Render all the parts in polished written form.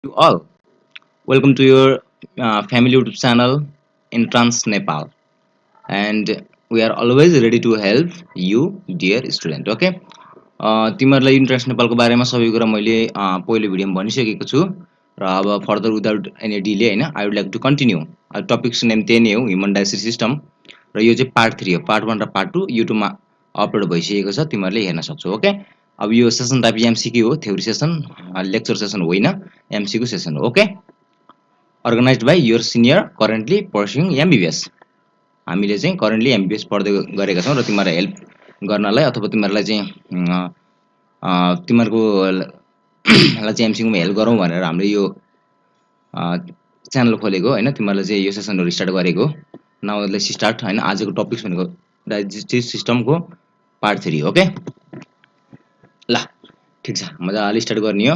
You all. Welcome to your family YouTube channel in Trans Nepal, and we are always ready to help you, dear student. Okay. तिमीहरूलाई entrance नेपालको बारेमा सबै कुरा मैले पहिलो भिडियोमा भनिसकेको छु र अब फर्दर विदाउट एनी डिले हैन I would like to continue topics name त्यही नै हो ह्युमन डाइजेस्टिभ सिस्टम र यो चाहिँ पार्ट 3 हो पार्ट 1 र पार्ट 2 युट्युबमा अपलोड भइसकेको छ तिमीहरूले हेर्न सक्छौ ओके अब यो सेसन टाइप एमसीक्यू हो थ्योरी सेसन लेक्चर सेसन होइन एमसीक्यू सेसन हो okay organized by your senior currently pursuing MBBS हामीले चाहिँ करेन्टली एमबिबिएस पढ्दै गरेका छौँ र तिमीहरूलाई हेल्प गर्नलाई अथवा तिमीहरूलाई चाहिँ तिमीहरूको लाई चाहिँ एमसीक्यूमा हेल्प गरौँ भनेर हामीले यो च्यानल खोलेको होइन तिमीहरूलाई चाहिँ यो सेसनहरू स्टार्ट गरेको नाउ लेट्स स्टार्ट होइन आजको टपिक्स भनेको डाइजेस्टिभ सिस्टमको पार्ट 3 ओके ल ठिक छ मजाले स्टार्ट गर्ने हो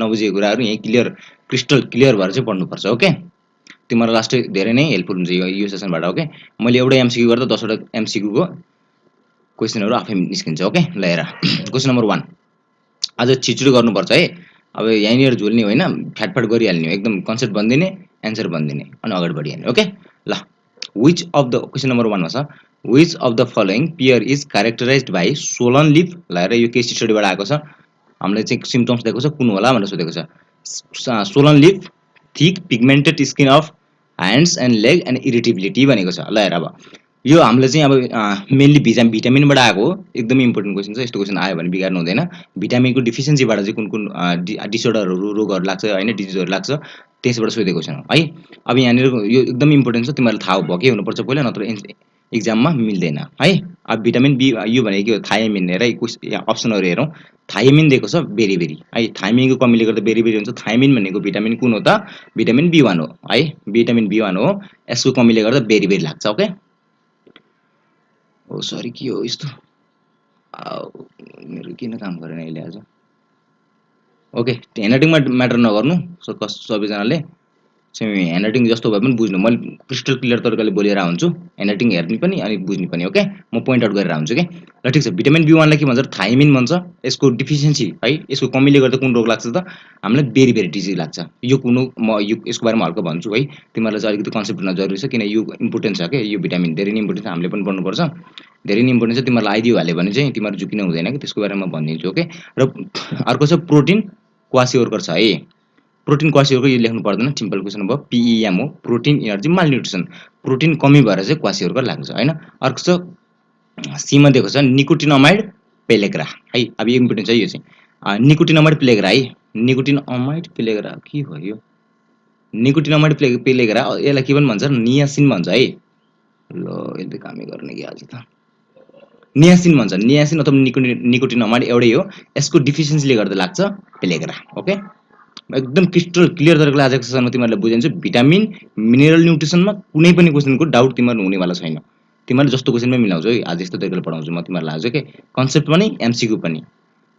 नबुझेको कुराहरू यही क्लियर क्रिस्टल क्लियर भएर चाहिँ पढ्नुपर्छ ओके तिमीहरूलाई लास्टै धेरै नै हेल्पफुल हुन्छ यो सेसनबाट ओके मैले एउटा एमसीक्यू गर्दा 10 वटा एमसीक्यूको क्वेसनहरू आफै निस्किन्छ ओके ल हेर क्वेसन नम्बर 1 आज छिटो गर्नुपर्छ है अब यहीँनिर झुल्ने होइन फ्याटफ्याट गरिहाल्ने हो एकदम कन्सेप्ट भनिदिने एन्सर भनिदिने अनि अगाडि बढिहाल्ने ओके ल which of the question number 1 मा छ which of the following pair is characterized by swollen lip ल हेर यो केस स्टडीबाट आएको छ हामीले चाहिँ सिम्पटम्स दिएको छ कुन होला भनेर सोधेको छ swollen lip thick pigmented skin of hands and leg and irritability भनेको छ ल हेर अब यो हामीले चाहिँ अब मेनली भिटामिनबाट आएको हो एकदमै इम्पोर्टेन्ट क्वेसन छ यस्तो क्वेसन आयो भने बिगार्नु हुँदैन भिटामिनको डिफिसियन्सीबाट चाहिँ कुन कुन डिसअर्डरहरू रोगहरू लाग्छ होइन डिजिजहरू लाग्छ त्यसबाट सोधेको छ है अब यहाँनिर यो एकदम इम्पोर्टेन्ट छ तिमीहरूलाई थाहा भएकै हुनुपर्छ पहिला नत्र इक्जाममा मिल्दैन है अब भिटामिन बी यो भनेको के हो थायमिन हेर अप्सनहरू हेरौँ थायमिन दिएको छ बेरी बेरी है थायमिनको कमीले गर्दा बेरी बेरी हुन्छ थायमिन भनेको भिटामिन कुन हो त भिटामिन बी1 हो है भिटामिन बी1 हो यसको कमीले गर्दा बेरी बेरी लाग्छ ओके ओ सरी के हो यस्तो मेरो किन काम गरेन अहिले आज ओके ह्यान्डराइटिङमा म्याटर नगर्नु सबैजनाले चाहिँ ह्यान्डराइटिङ जस्तो भए पनि बुझ्नु मैले क्रिस्टल क्लियर तरिकाले बोलेर हुन्छु ह्यान्डराइटिङ हेर्ने पनि अनि बुझ्ने पनि ओके म पोइन्ट आउट गरेर हुन्छु कि ल ठिक छ भिटामिन बी1लाई के भन्छ थाइमिन भन्छ यसको डिफिसियन्सी है यसको कमीले गर्दा कुन रोग लाग्छ त हामीलाई बेरी बेरी डिजिज लाग्छ यो कुन म यो यसको बारेमा हल्का भन्छु है तिमीहरूलाई चाहिँ अलिकति कन्सेप्ट हुन जरुरी छ किन यो इम्पोर्टेन्ट छ कि यो भिटामिन धेरै नै इम्पोर्टेन्ट छ हामीले पनि पढ्नुपर्छ धेरै नै इम्पोर्टेन्ट छ तिमीहरूलाई आइदियो हाल्यो भने चाहिँ तिमीहरू झुकिन हुँदैन कि त्यसको बारेमा भनिदिन्छु ओके र अर्को छ प्रोटिन क्वासिओर्कर छ है प्रोटिन क्वासिओर्कर यो लेख्नु पर्दैन सिम्पल क्वेसन भयो पिइएम हो प्रोटिन इनर्जी मालन्युट्रिसन प्रोटिन कमी भएर चाहिँ क्वासिओर्कर लाग्छ होइन अर्को छ सीमा दिएको छ निकोटिनमाइड पेलेग्रा है अब यो इम्पोर्टेन्ट छ यो चाहिँ निकोटिनमाइड पेलेग्रा है निकोटिनमाइड पेलेग्रा के भयो निकोटिनमाइड पेलेग्रा यसलाई के पनि भन्छ नियासिन भन्छ है ल यसले कामै गर्ने कि आज त नियासिन भन्छ नियासिन अथवा निकोटिनमाइड एउटै हो यसको डिफिसियन्सीले गर्दा लाग्छ पेलेग्रा ओके एकदम क्रिस्टल क्लियर तरिकाले आजको सेसनमा तिमीहरूले बुझिन्छ भिटामिन मिनरल न्युट्रिसनमा कुनै पनि क्वेसनको डाउट तिमीहरू हुनेवाला छैन तिमीहरूले जस्तो क्वेसनमै मिलाउँछौ है आज यस्तो तरिकाले पढाउँछु म तिमीहरूलाई आज के कन्सेप्ट पनि एमसीक्यू पनि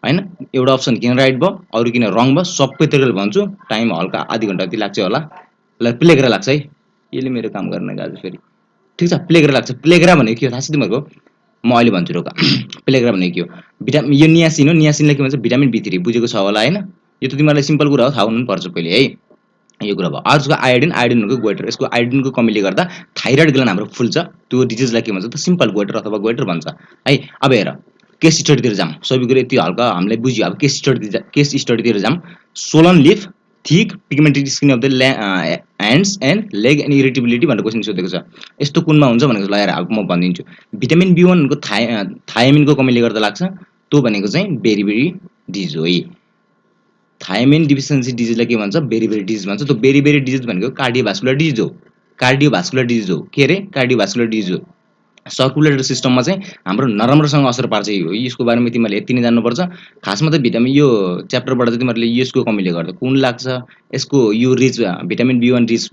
होइन एउटा अप्सन किन राइट भयो अरू किन रङ भयो सबै तरिकाले भन्छु टाइम हल्का आधी घन्टा जति लाग्छ होला ल प्लेग्रा लाग्छ है यसले मेरो काम गर्न आज फेरि ठिक छ प्लेग्रा लाग्छ प्लेग्रा भनेको के हो थाहा छ तिमीहरूको म अहिले भन्छु रोका प्लेग्रा भनेको के हो भिटामिन यो नियासिन हो नियासिनलाई के भन्छ भिटामिन बी3 बुझेको छ होला होइन यो त तिमीहरूलाई सिम्पल कुरा हो थाहा हुनुपर्छ पहिले है यो कुरा भयो अर्को आयोडिन आयोडिनको गोइटर यसको आयोडिनको कमीले गर्दा थाइरोइड ग्ल्यान्ड हाम्रो फुल्छ त्यो डिजिजलाई के भन्छ त सिम्पल गोइटर अथवा गोइटर भन्छ है अब हेर केस स्टडीतिर जाम सबै कुरा यति हल्का हामीले बुझ्यो अब केस स्टडीतिर जाम swollen lip thick pigmented skin of the hands and leg and irritability भनेर क्वेसन सोधेको छ यस्तो कुनमा हुन्छ भनेको लगाएर अब म भनिदिन्छु भिटामिन बी1को थायमिनको कमीले गर्दा लाग्छ त्यो भनेको चाहिँ बेरी बेरी डिजिज हो है थायमिन डिफिसियन्सी डिजिजलाई के भन्छ बेरी बेरी डिजिज भन्छ त्यो बेरी बेरी डिजिज भनेको कार्डियोभास्कुलर डिजिज हो कार्डियोभास्कुलर डिजिज हो के अरे कार्डियोभास्कुलर डिजिज हो सर्कुलेटरी सिस्टममा चाहिँ हाम्रो नराम्रोसँग असर पार्छ यो यसको बारेमा तिमीहरूले यति नै जान्नुपर्छ खासमा त भिटामिन यो च्याप्टरबाट चाहिँ तिमीहरूले यसको कमीले गर्दा कुन लाग्छ यसको यो रिच भिटामिन बी1 रिच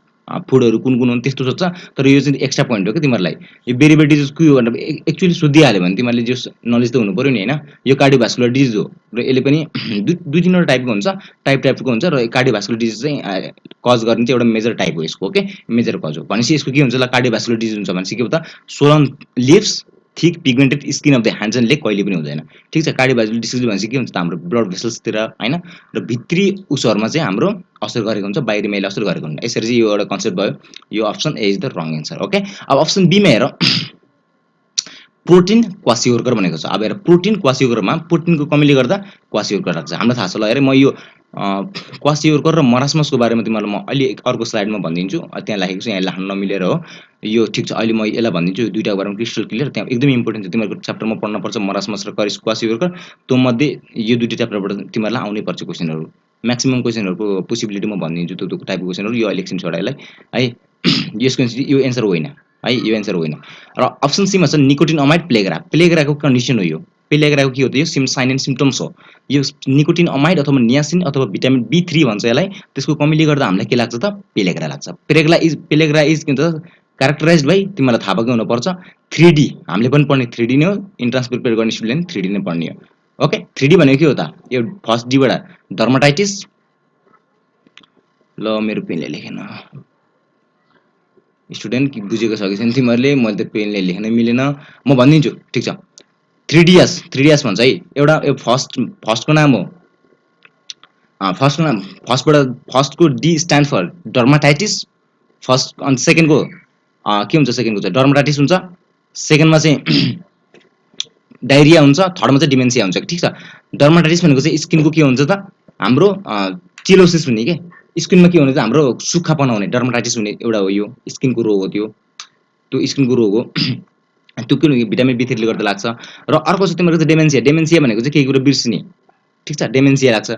फुडहरू कुन कुन हुन् त्यस्तो सोध्छ तर यो चाहिँ एक्स्ट्रा पोइन्ट हो कि तिमीहरूलाई यो बेरी बेरी डिजिज के हो भनेर एक्चुअली सोधिहाल्यो भने तिमीहरूले जो नलेज त हुनु पऱ्यो नि होइन यो कार्डियोभास्कुलर डिजिज हो र यसले पनि दुई तिनवटा टाइपको हुन्छ टाइपको हुन्छ र कार्डियोभास्कुलर डिजिज चाहिँ कज गर्ने चाहिँ एउटा मेजर टाइप हो यसको ओके मेजर कज हो भनेपछि यसको के हुन्छ ल कार्डियोभास्कुलर डिजिज हुन्छ भनेपछि के हो त swollen lips thick pigmented skin of the hands and leg कहिले पनि हुँदैन। ठिक छ, कार्डियोभास्कुलर डिसिज भनेपछि के हुन्छ त हाम्रो ब्लड भेसल्सतिर हैन र भित्री उसहरुमा चाहिँ हाम्रो असर गरेको हुन्छ, बाहिरी माइले असर गरेको हुन्छ। यसरी चाहिँ यो एउटा कन्सेप्ट भयो। यो option A is the wrong answer. Okay, अब अप्सन बी मा हेरौँ। प्रोटिन क्वासिओर्कर भनेको छ। अब हेर प्रोटिन क्वासिओर्करमा प्रोटिनको कमीले गर्दा क्वासिओर्कर लाग्छ। हामीलाई थाहा छ ल, हेर म यो क्वासिओर्कर र मरासमसको बारेमा तिमीलाई म अहिले अर्को स्लाइडमा भनिदिन्छु। त्यहाँ लेखेको छ, यहाँ लेख्न नमिलेर हो यो। ठिक छ, अहिले म यसलाई भनिदिन्छु, दुईटाको बारेमा क्रिस्टल क्लियर। त्यहाँ एकदमै इम्पोर्टेन्ट छ, तिमीहरूको च्याप्टरमा पढ्न पर्छ मरासमस र क्वासिओर्कर। त्यो मध्ये यो दुईटा च्याप्टरबाट तिमीहरूलाई आउनै पर्छ क्वेशनहरू। म्याक्सिमम क्वेशनहरूको पोसिबिलिटी म भनिदिन्छु, त्यो टाइपको क्वेशनहरू। यो इलेक्सन छोडा यसलाई है। यसको यो एन्सर होइन है, यो एन्सर होइन। र अप्सन सीमा छ निकोटिन अमाइड प्लेग्रा। प्लेग्राको कन्डिसन हो यो। प्लेग्राको के हो त, यो साइन एन्ड सिम्पटम्स हो। यो निकोटिन अमाइड अथवा नियासिन अथवा भिटामिन B3 भन्छ यसलाई, त्यसको कमीले गर्दा हामीलाई के लाग्छ त, पेलेग्रा लाग्छ। पेलेग्रा इज के हुन्छ क्यारेक्टराइज्ड बाइ, तिमीलाई थाहा भएको हुनुपर्छ 3D। हामीले पनि पढ्ने 3D नै हो, इन्ट्रान्स प्रिपेयर गर्ने स्टुडेन्ट 3D नै पढ्ने हो। ओके, 3D भनेको के हो त, यो फर्स्ट डीबाट डर्माटाइटिस। ल मेरो पेनले लेखेन स्टुडेन्ट, बुझेको छ कि छैन तिमीहरूले, मैले त पेनले लेख्न मिलेन, म भनिदिन्छु। ठिक छ, 3DS भन्छ है एउटा। फर्स्टको नाम हो, फर्स्टको नाम फर्स्टको D stand for dermatitis first. अनि सेकेन्डको के हुन्छ, सेकेन्डको चाहिँ डर्माटाइटिस हुन्छ। सेकेन्डमा चाहिँ डायरिया हुन्छ। थर्डमा चाहिँ डिमेन्सिया हुन्छ। ठिक छ, डर्माटाइटिस भनेको चाहिँ स्किनको के हुन्छ त, हाम्रो चिलोसिस हुने के, स्किनमा के हुने त, हाम्रो सुक्खापना हुने, डर्माटाइटिस हुने एउटा हो। यो स्किनको रोग हो, त्यो स्किनको रोग हो। त्यो के हो, भिटामिन B3 ले गर्दा लाग्छ। र अर्को छ तिमीहरूको चाहिँ डेमेन्सिया। डेमेन्सिया भनेको चाहिँ केही कुरा बिर्सिने। ठिक छ, डेमेन्सिया लाग्छ।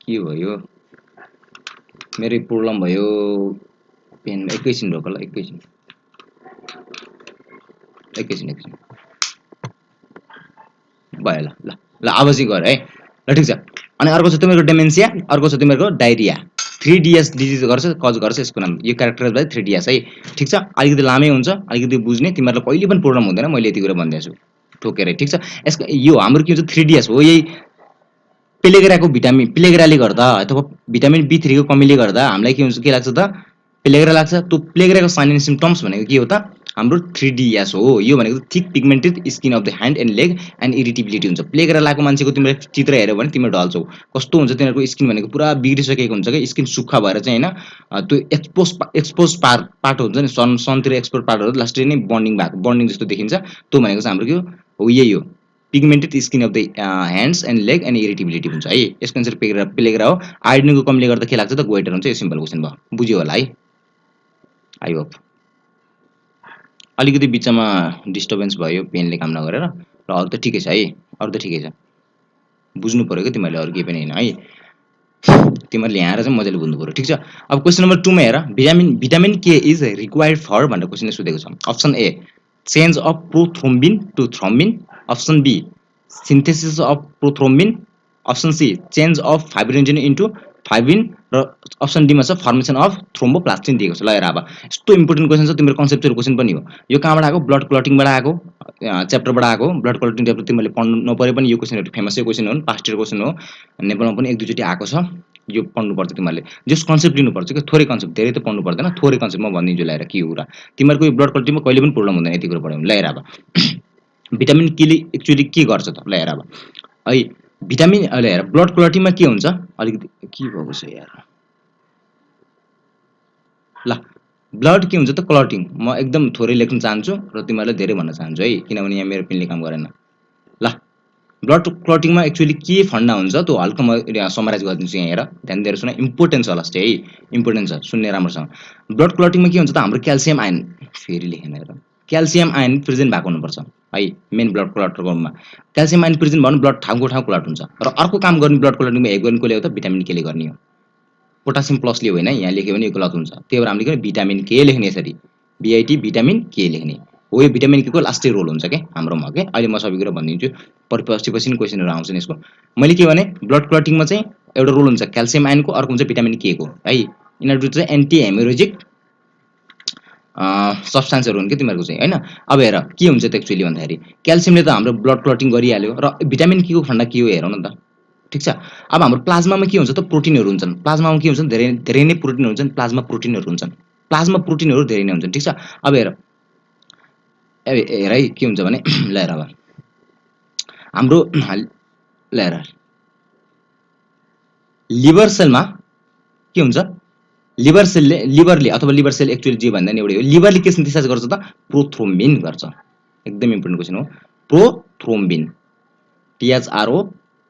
के भयो, मेरो प्रब्लम भयो पेन। एकैछिन रोक ल, एकैछिन। भयो ल ल अब चाहिँ गर है ल। ठिक छ, अनि अर्को छ तिमीहरूको डेमेन्सिया, अर्को छ तिमीहरूको डायरिया। 3DS डिजिज गर्छ, कज गर्छ यसको नाम। यो क्यारेक्टराइज बाइ 3DS है। ठिक छ, अलिकति लामै हुन्छ, अलिकति बुझ्ने। तिमीहरूलाई कहिले पनि प्रब्लम हुँदैन, मैले यति कुरा भनिदिएको छु ठोकेर। ठिक छ, यसको यो हाम्रो के हुन्छ 3DS हो। यही प्लेग्राले गर्दा अथवा भिटामिन B3 को कमीले गर्दा हामीलाई के हुन्छ, के लाग्छ त, प्लेग्रा लाग्छ। त्यो प्लेग्राको साइन एन्ड सिम्पटम्स भनेको के हो त, हाम्रो 3DS हो। यो भनेको thick pigmented skin of the hand and leg and irritability हुन्छ। प्लेग्रा लागेको मान्छेको तिमीले चित्र हेऱ्यो भने तिमीले ढल्छौ। कस्तो हुन्छ, तिनीहरूको स्किन भनेको पुरा बिग्रिसकेको हुन्छ कि, स्किन सुक्खा भएर चाहिँ हैन, त्यो एक्सपोज पार्ट हुन्छ नि, सनतिर एक्सपोज पार्टहरू लास्टै नै बन्डिङ जस्तो देखिन्छ। त्यो भनेको चाहिँ हाम्रो के हो, यही हो pigmented skin of the hands and leg and irritability हुन्छ है। यसको एन्सर प्लेग्रा हो। आयोडिनको कमीले गर्दा के लाग्छ त, गोइटर हुन्छ। यो सिम्पल क्वेसन भयो, बुझ्यो होला है, आई होप। अलिकति बिचमा डिस्टर्बेन्स भयो पेनले काम नगरेर, र अरू त ठिकै छ है, अरू त ठिकै छ। बुझ्नु पर्यो कि तिमीहरूले, अरू केही पनि होइन है। तिमीहरूले यहाँ आएर चाहिँ मजाले बुझ्नु पर्यो। ठिक छ, अब क्वेसन नम्बर 2 मा हेर। Vitamin K is required for भनेर क्वेसनले सोधेको छ। Option A change of prothrombin to thrombin. Option B synthesis of prothrombin. Option C change of fibrinogen into fibrin. र अप्सन डीमा छ फर्मेसन अफ थ्रोम्बोप्लास्टिन दिएको छ। ल हेर, अब यस्तो इम्पोर्टेन्ट क्वेसन छ, तिम्रो कन्सेप्चुअल क्वेसन पनि हो। यो कहाँबाट आएको, ब्लड क्लटिङबाट आएको च्याप्टरबाट आएको। ब्लड क्लटिङ च्याप्टर तिमीले पढ्नु नपरे पनि यो क्वेसनहरू फेमसै क्वेसन हो, पास्ट इयर क्वेसन हो। नेपालमा पनि एक दुईचोटि आएको छ। यो पढ्नुपर्छ तिमीहरूले, जस कन्सेप्ट लिनुपर्छ कि, थोरै कन्सेप्ट, धेरै त पढ्नु पर्दैन, थोरै कन्सेप्ट म भनिदिन्छु। ल्याएर के हो कुरा, तिमीहरूको यो ब्लड क्लटिङमा कहिले पनि प्रब्लम हुँदैन यति कुरा पढ्यो भने। ल हेर, अब भिटामिन के ले एक्चुअली के गर्छ त, ल हेर अब है। भिटामिन अहिले हेर, ब्लड क्लटिङमा के हुन्छ, अलिकति के भएको छ यार। ल ब्लड के हुन्छ त, क्लटिङ। म एकदम थोरै लेख्न चाहन्छु र तिमीहरूलाई धेरै भन्न चाहन्छु है, किनभने यहाँ मेरो पेनले काम गरेन। ल ब्लड क्लटिङमा एक्चुअली के फन्डा हुन्छ, त्यो हल्का म समराइज गरिदिन्छु। यहाँ हेर, ध्यान दिएर सुन, इम्पोर्टेन्ट छ लास्ट है, इम्पोर्टेन्ट छ, सुन्ने राम्रोसँग। ब्लड क्लटिङमा के हुन्छ त, हाम्रो क्याल्सियम आयन, फेरि लेखेन हेर, क्याल्सियम आयन प्रेजेन्ट भएको हुनुपर्छ है। मेन ब्लड क्लटरमा क्याल्सियम आयन प्रेजेन्ट भयो भने ब्लड ठाउँको ठाउँ क्लट हुन्छ। र अर्को काम गर्ने ब्लड क्लटिङमा हेल्प गर्ने कसले हो त, भिटामिन के ले गर्ने हो। पोटासियम प्लसले होइन, यहाँ लेख्यो भने यो गलत हुन्छ। त्यही भएर हामीले भिटामिन के लेख्ने, यसरी बिआइटी भिटामिन के लेख्ने हो। यो भिटामिन के को लास्टै रोल हुन्छ क्या हाम्रोमा के। अहिले म सबै कुरा भनिदिन्छु, पछि क्वेसनहरू आउँछन् यसको। मैले के भने, ब्लड क्लटिङमा चाहिँ एउटा रोल हुन्छ क्याल्सियम आयनको, अर्को हुन्छ भिटामिन के को है। यिनीहरू चाहिँ एन्टी हेमोरेजिक सब्सटेन्सहरू हुन् कि तिमीहरूको चाहिँ होइन। अब हेर के हुन्छ त एक्चुअली भन्दाखेरि, क्याल्सियमले त हाम्रो ब्लड क्लटिङ गरिहाल्यो, र भिटामिन के को फन्डा के हो हेरौँ न त। ठिक छ। अब हाम्रो प्लाज्मामा के हुन्छ त प्रोटिनहरू हुन्छन्। प्लाज्मामा के हुन्छन् धेरै धेरै नै प्रोटिनहरू हुन्छन्, प्लाज्मा प्रोटिनहरू हुन्छन्। प्लाज्मा प्रोटिनहरू धेरै नै हुन्छन्, ठिक छ। अब हेर हेर है के हुन्छ भने ल हेर अब हाम्रो ल हेर लिभर सेलमा के हुन्छ लिभरले अथवा लिभर सेल एक्चुअली जे भन्दा नि एउटै हो। लिभरले के सिन्थेसाइज गर्छ त प्रोथ्रोम्बिन गर्छ। एकदम इम्पोर्टेन्ट क्वेसन हो। प्रोथ्रोम्बिन THRO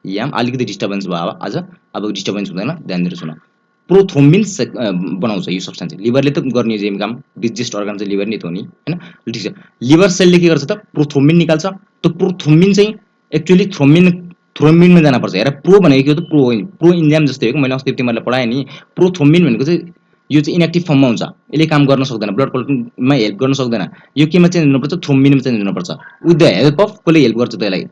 याम अलिकति डिस्टर्बेन्स भयो आज। अब डिस्टर्बेन्स हुँदैन, ध्यान दिएर सुन। प्रोथ्रोम्बिन बनाउँछ यो सब्स्टेन्स। लिभरले त गर्ने जेम काम, बिगेस्ट अर्गन चाहिँ लिभर नै त हो नि, हैन? ठिक छ। लिभर सेलले के गर्छ त प्रोथ्रोम्बिन निकाल्छ। त्यो प्रोथ्रोम्बिन चाहिँ एक्चुअली थ्रोम्बिनमा जानुपर्छ। हेर प्रो भनेको के हो त प्रो इन्जाइम जस्तै हो कि मैले अस्ति तिमीहरूलाई पढाएँ नि। प्रोथ्रोम्बिन भनेको चाहिँ यो चाहिँ इनएक्टिभ फर्ममा हुन्छ, यसले काम गर्न सक्दैन, ब्लड क्लटिङमा हेल्प गर्न सक्दैन। यो केमा चेन्ज हुनुपर्छ थ्रोम्बिनमा चेन्ज हुनुपर्छ विथ द हेल्प अफ कसले हेल्प गर्छ त्यसलाई,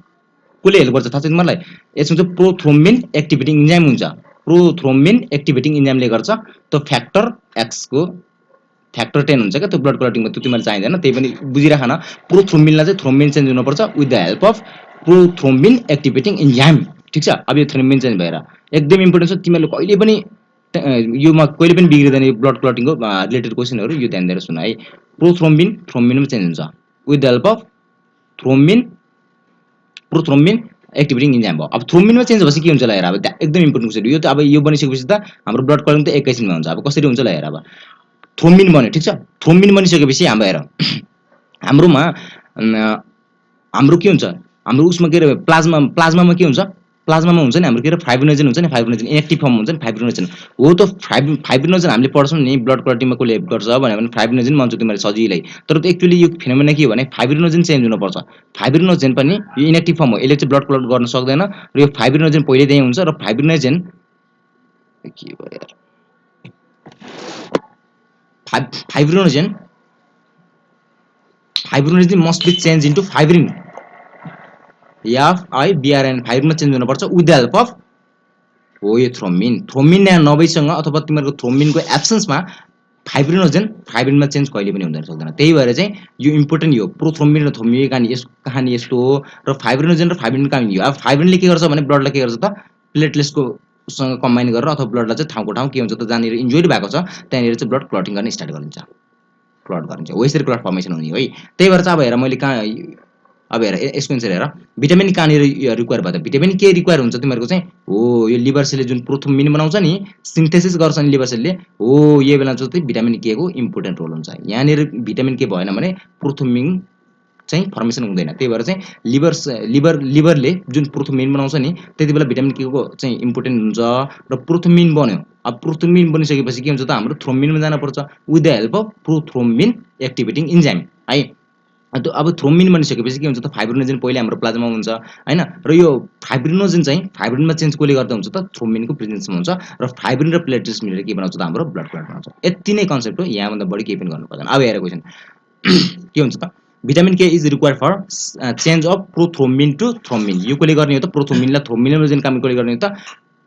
कसले हेल्प गर्छ थाहा छ तिमीहरूलाई? यसमा चाहिँ प्रोथ्रोम्बिन एक्टिभेटिङ इन्जाइम हुन्छ। प्रोथ्रोम्बिन एक्टिभेटिङ इन्जाइमले गर्छ। त्यो फ्याक्टर एक्सको फ्याक्टर 10 हुन्छ क्या त्यो ब्लड क्लटिङमा, त्यो तिमीलाई चाहिँदैन, त्यही पनि बुझिराख न। प्रोथ्रोम्बिनलाई चाहिँ थ्रोम्बिन चेन्ज हुनुपर्छ with the help of prothrombin activating enzyme. ठिक छ। अब यो थ्रोम्बिन चेन्ज भएर एकदम इम्पोर्टेन्ट छ, तिमीहरूले कहिले पनि योमा कहिले पनि बिग्रिँदैन यो ब्लड क्लटिङको रिलेटेड क्वेसनहरू, यो ध्यान दिएर सुन है। प्रोथ्रोम्बिन थ्रोम्बिनमा चेन्ज हुन्छ with the help of thrombin prothrombin activating enzyme भयो। अब थ्रोम्बिनमा चेन्ज भएपछि के हुन्छ ल हेर, अब एकदम इम्पोर्टेन्ट क्वेसन यो त। अब यो बनिसकेपछि त हाम्रो ब्लड क्लटिङ त एकैछिनमा हुन्छ। अब कसरी हुन्छ ल हेर, अब थ्रोम्बिन बन्यो, ठिक छ। थ्रोम्बिन बनिसकेपछि हाम्रो हेर हाम्रोमा हाम्रो के हुन्छ, हाम्रो उसमा के अरे प्लाज्मामा के हुन्छ, प्लाज्मामा हुन्छ नि हाम्रो के अरे फाइब्रिनोजेन हुन्छ नि, फाइब्रिनोजेन इनएक्टिभ फर्म हुन्छ नि फाइब्रिनोजेन हो। त फाइब्रिनोजेन हामीले पढ्छौँ नि ब्लड क्लटिङमा कसले हेल्प गर्छ भन्यो भने फाइब्रिनोजेन भन्छ तिमीहरूले सजिलै। तर त्यो एक्चुअली यो फिनोमेना के हो भने फाइब्रिनोजेन चेन्ज हुनुपर्छ। फाइब्रिनोजेन पनि यो इनएक्टिभ फर्म हो, यसले चाहिँ ब्लड क्लट गर्न सक्दैन र यो फाइब्रिनोजेन पहिल्यैदेखि हुन्छ र फाइब्रिनोजेन के भयो यार, fibrinogen must be change into fibrin, FIBRN फाइब्रिनमा चेन्ज हुनुपर्छ विथ द हेल्प अफ हो यो थ्रोम्बिन। थ्रोम्बिन नभइसँग अथवा तिमीहरूको थ्रोम्बिनको एब्सेन्समा फाइब्रिनमा चेन्ज कहिले पनि हुन सक्दैन। त्यही भएर चाहिँ यो इम्पोर्टेन्ट यो प्रोथ्रोम्बिन र थ्रोम्बिनको कहानी यस्तो हो र फाइब्रिनोजेन र फाइब्रिनको कहानी यो। अब फाइब्रिनले के गर्छ भने ब्लडलाई के गर्छ त प्लेटलेट्सको सँग कम्बाइन गरेर अथवा ब्लडलाई चाहिँ ठाउँको ठाउँ के हुन्छ त जहाँनिर इन्जुरी भएको छ त्यहाँनिर चाहिँ ब्लड क्लटिङ गर्न स्टार्ट गरिन्छ, क्लट गरिन्छ, हो यसरी क्लट फर्मेसन हुने है। त्यही भएर चाहिँ अब हेर मैले कहाँ, अब हेर यसको एन्सर हेर, भिटामिन कहाँनिर रिक्वायर भयो त, भिटामिन के रिक्वायर हुन्छ तिमीहरूको चाहिँ हो यो लिभर सेलले जुन प्रोथ्रोम्बिन बनाउँछ नि, सिन्थेसिस गर्छ नि लिभर सेलले, हो यो बेला चाहिँ भिटामिन के को इम्पोर्टेन्ट रोल हुन्छ। यहाँनिर भिटामिन के भएन भने प्रोथ्रोम्बिन चाहिँ फर्मेसन हुँदैन। त्यही भएर चाहिँ लिभरले जुन प्रोथ्रोम्बिन बनाउँछ नि त्यति बेला भिटामिन के को चाहिँ इम्पोर्टेन्ट हुन्छ र प्रोथ्रोम्बिन बन्यो। अब प्रोथ्रोम्बिन बनिसकेपछि के हुन्छ त हाम्रो थ्रोम्बिनमा जानुपर्छ with the help of prothrombin activating enzyme है। अब थ्रोम्बिन बनिसकेपछि के हुन्छ त फाइब्रिनोजेन पहिले हाम्रो प्लाज्मा हुन्छ हैन, र यो फाइब्रिनोजेन चाहिँ फाइब्रिनमा चेन्ज कसले गर्दा हुन्छ त थ्रोम्बिनको प्रेजेन्समा हुन्छ र फाइब्रिन र प्लेटलेट्स मिलेर के बनाउँछ त हाम्रो ब्लड क्लट बनाउँछ। यति नै कन्सेप्ट हो, यहाँभन्दा बढी केही पनि गर्नु पर्दैन। अब हेर क्वेसन के हुन्छ त vitamin K is required for change of prothrombin to thrombin. यो कसले गर्ने हो त प्रोथ्रोम्बिनलाई थ्रोम्बिनमा जुन काम कसले गर्ने हो त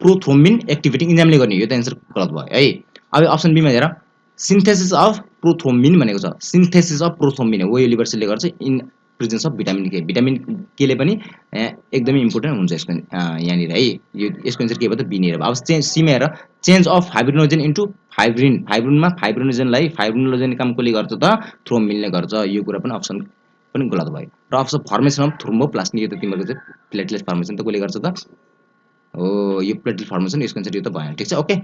प्रोथ्रोम्बिन एक्टिभेटिङ इन्जाइमले गर्ने हो। यो त एन्सर गलत भयो है। अब अप्सन बीमा हेर सिन्थेसिस अफ प्रोथ्रोम्बिन भनेको छ, सिन्थेसिस अफ प्रोथ्रोम्बिन हो यो लिभर सेलले गर्छ इन प्रेजेन्स अफ भिटामिन के। भिटामिन केले पनि एकदमै इम्पोर्टेन्ट हुन्छ यसको यहाँनिर है। यो यसको एन्सर के भयो त बी नै। अब सीमा हेर change of fibrinogen into fibrin, फाइब्रिनमा फाइब्रिनोजेन काम कसले गर्छ त थ्रोम्बिनले गर्छ। यो कुरा पनि अप्सन पनि गलत भयो। र अप्सन फर्मेसन अफ थ्रोम्बोप्लास्ट, यो त तिमीहरूको चाहिँ प्लेटलेट फर्मेसन त कसले गर्छ त हो यो प्लेटलेट फर्मेसन, यसको एन्सर यो त भएन, ठिक छ। ओके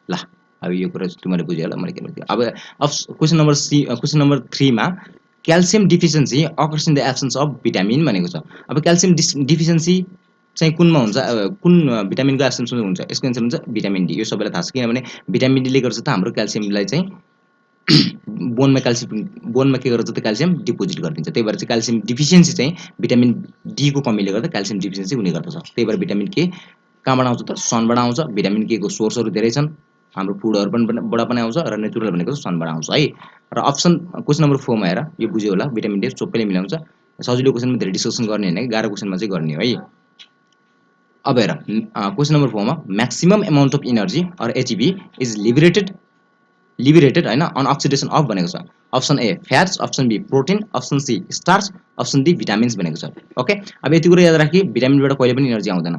ल अब यो कुरा तिमीले बुझ्यो होला मैले के भन्छु। अब क्वेसन नम्बर 3 मा calcium deficiency occurs in the absence of vitamin भनेको छ। अब क्याल्सियम डिफिसियन्सी चाहिँ कुनमा हुन्छ, कुन भिटामिनको एब्सेन्समा हुन्छ, यसको एन्सर हुन्छ भिटामिन डी। यो सबैलाई थाहा छ किनभने भिटामिन डीले गर्छ त हाम्रो क्याल्सियमलाई चाहिँ बोनमा के गर्छ त क्याल्सियम डिपोजिट गरिदिन्छ। त्यही भएर चाहिँ क्याल्सियम डिफिसियन्सी चाहिँ भिटामिन डी को कमीले गर्दा क्याल्सियम डिफिसियन्सी हुने गर्दछ। त्यही भएर भिटामिन के कहाँबाट आउँछ त सनबाट आउँछ। भिटामिन के को सोर्सहरू धेरै छन्, हाम्रो फुडहरू बाट पनि आउँछ र नेचुरल भनेको सनबाट आउँछ है। र अप्सन क्वेसन नम्बर 4 मा हेर यो बुझ्यो होला भिटामिन डी सबैले मिलाउँछ। सजिलो क्वेसनमा धेरै डिस्कसन गर्ने हैन, गाह्रो क्वेसनमा चाहिँ गर्ने हो है। अब हेर क्वेसन नम्बर 4 मा maximum amount of energy or ATP is liberated liberated हैन अन अक्सिडेसन अफ भनेको छ। Option A fats, option B protein, option C starch, option D vitamins भनेको छ। ओके, अब यति कुरा याद राखी भिटामिनबाट कहिले पनि एनर्जी आउँदैन।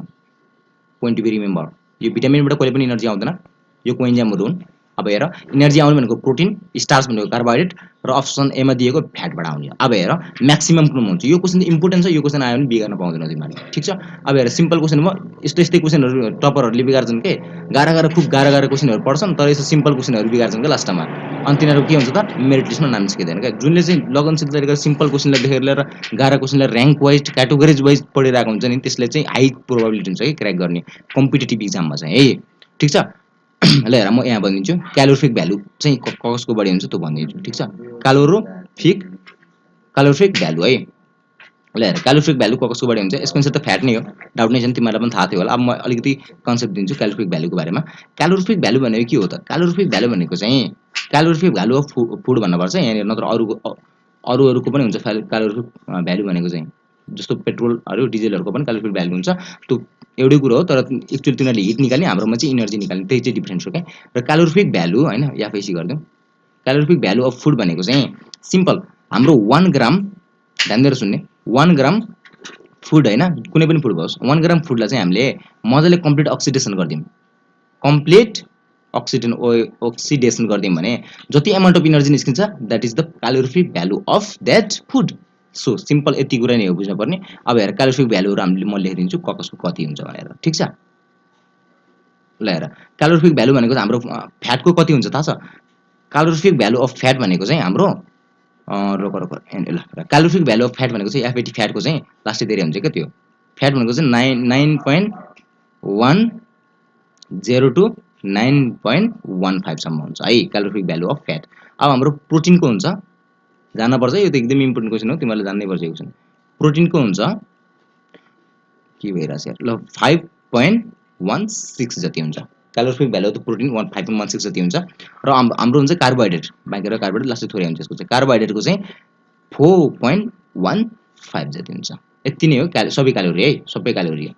पोइन्ट टु बी रिमेम्बर, यो भिटामिनबाट कहिले पनि एनर्जी आउँदैन, यो कोइन्जामहरू हुन्। अब हेर इनर्जी आउने भनेको प्रोटिन, स्टार्च भनेको कार्बोहाइड्रेट र अप्सन एमा दिएको फ्याटबाट आउने। अब हेर म्याक्सिमम कुन हुन्छ, यो क्वेसन इम्पोर्टेन्ट छ, यो क्वेसन आयो भने बिगार्न पाउँदैन तिमीहरूले, ठिक छ। अब हेर सिम्पल क्वेसन हो, यस्तै क्वेसनहरू टपरहरूले बिगार्छन् के, खुब गाह्रो क्वेसनहरू पढ्छन् तर यस्तो सिम्पल क्वेसनहरू बिगार्छन् क्या लास्टमा, अनि तिनीहरू के हुन्छ त मेरिट लिस्टमा नाम निस्किँदैन क्या। जुनले चाहिँ लगनशील तरिकाले सिम्पल क्वेसनलाई देखेर लिएर गाह्रो क्वेसनलाई ऱ्याङ्क वाइज क्याटेगोरिज वाइज पढिरहेको हुन्छ नि, त्यसले चाहिँ हाई प्रोबेबिलिटी हुन्छ कि क्र्याक गर्ने कम्पिटेटिभ इक्जाममा चाहिँ है, ठिक छ। ल हेर म यहाँ भनिदिन्छु क्यालोरिफिक भ्यालु चाहिँ कसको बढी हुन्छ त्यो भनिदिन्छु, ठिक छ। क्यालोरिफिक भ्यालु है, ल हेर क्यालोरिफिक भ्यालु कसको बढी हुन्छ, यसको एन्सर त फ्याट नै हो, डाउट नै छैन, तिमीहरूलाई पनि थाहा थियो होला। अब म अलिकति कन्सेप्ट दिन्छु क्यालोरिफिक भ्यालुको बारेमा। क्यालोरिफिक भ्यालु भनेको के हो त, क्यालोरिफिक भ्यालु भनेको चाहिँ क्यालोरिफिक भ्यालु अफ फुड भन्नुपर्छ यहाँनिर, नत्र अरूको पनि हुन्छ क्यालोरिफिक भ्यालु भनेको चाहिँ, जस्तो पेट्रोलहरू डिजेलहरूको पनि क्यालोरिफिक भ्यालु हुन्छ, त्यो एउटै कुरो हो, तर एक्चुअली तिनीहरूले हिट निकाल्ने, हाम्रोमा चाहिँ इनर्जी निकाल्ने, त्यही चाहिँ डिफ्रेन्स हो क्या। र क्यालोरिफिक भ्यालु होइन या फेसी गरिदिउँ, क्यालोरिफिक भ्यालु अफ फुड भनेको चाहिँ सिम्पल हाम्रो 1 ग्राम, ध्यान दिएर सुन्ने, 1 ग्राम फुड होइन कुनै पनि फुड होस्, 1 ग्राम फुडलाई चाहिँ हामीले मजाले कम्प्लिट अक्सिडेसन गरिदिउँ, कम्प्लिट अक्सिडेसन गरिदिउँ भने जति एमाउन्ट अफ इनर्जी निस्किन्छ that is the calorific value of that food. So simple यति कुरा नै हो बुझ्नुपर्ने। अब हेर क्यालोरिफिक भ्यालुहरू हामीले म लेखिदिन्छु कसको कति हुन्छ भनेर, ठिक छ। ल हेर क्यालोरिफिक भ्यालु भनेको हाम्रो फ्याटको कति हुन्छ थाहा छ, क्यालोरिफिक भ्यालु अफ फ्याट भनेको चाहिँ हाम्रो ल क्यालोरिफिक भ्यालु अफ फ्याट भनेको चाहिँ एफएटी फ्याटको चाहिँ लास्टै धेरै हुन्छ क्या, त्यो फ्याट भनेको चाहिँ 9.10 टु 9.15 सम्म हुन्छ है क्यालोरिफिक भ्यालु अफ फ्याट। अब हाम्रो प्रोटिनको हुन्छ, जान्नुपर्छ, यो त एकदम इम्पोर्टेन्ट क्वेसन हो, तिमीहरूले जान्नै पर्छ यो क्वेसन। प्रोटिनको हुन्छ के भइरहेछ यार, ल 5.16 जति हुन्छ क्यालोरिफिक भ्यालु अफ प्रोटिन, 5.16 जति हुन्छ। र हाम्रो हुन्छ कार्बोहाइड्रेट, बाँकी र कार्बोहाइड्रेट लास्टै थोरै हुन्छ, यसको चाहिँ कार्बोहाइड्रेटको चाहिँ 4.15 जति हुन्छ। यति नै हो सबै क्यालोरी है, सबै क्यालोरी हो।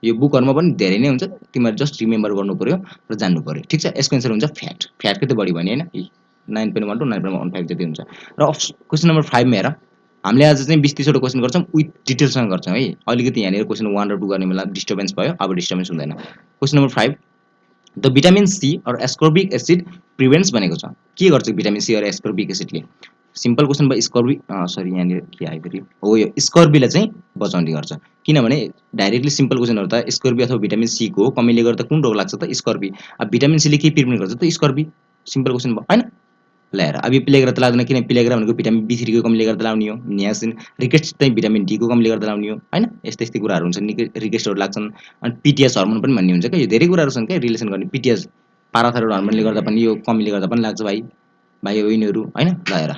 यो बुकहरुमा पनि धेरै नै हुन्छ, तिमीहरु जस्ट रिमेम्बर गर्नु पर्यो र जान्नु पर्यो, ठीक छ। यसको आन्सर हुन्छ फ्याट, फ्याट कति बढी भने हैन 9.1 टु 9.15 जति हुन्छ। र क्वेशन नम्बर 5 मा हेर, हामीले आज चाहिँ 20-30 वटा क्वेशन गर्छौं, विथ डिटेलसँग गर्छौं है। अलिकति यहाँनिर क्वेशन 1 र 2 गर्ने बेला डिस्टर्बेन्स भयो, अब डिस्टर्बेन्स हुँदैन। Question number 5, the vitamin C or ascorbic acid prevents भनेको छ, के गर्छ भिटामिन सी अर एस्कर्बिक एसिडले? सिम्पल क्वेशन भयो, स्कर्बी सरी यहाँनिर के आयो फेरि, हो यो स्कर्बीलाई चाहिँ बचाउने गर्छ। किनभने डाइरेक्टली सिम्पल क्वेशनहरु त स्कर्बी अथवा भिटामिन सी को कमीले गर्दा कुन रोग लाग्छ त, स्कर्बी। अब भिटामिन सी ले के प्रिभेन्ट गर्छ त, स्कर्बी। सिम्पल क्वेशन भयो हैन। ल हेर, अब यो प्लेग्रा त लाग्दैन, किन प्लेग्रा भनेको भिटामिन बी3 को कमीले गर्दा लाग्ने हो, नियासिन, रिकेट्स चाहिँ भिटामिन डी को कमीले गर्दा लाग्ने हो हैन। यस्तै कुराहरु हुन्छन्, रिकेट्सहरु लाग्छन्। अनि पीटीएस हार्मोन पनि भन्ने हुन्छ के, यो धेरै कुराहरु छन् के रिलेसन गर्ने। पीटीएस पाराथाइरोइड हार्मोनले गर्दा पनि, यो कमीले गर्दा पनि लाग्छ भाइ बहिनीहरु हैन। ल हेर,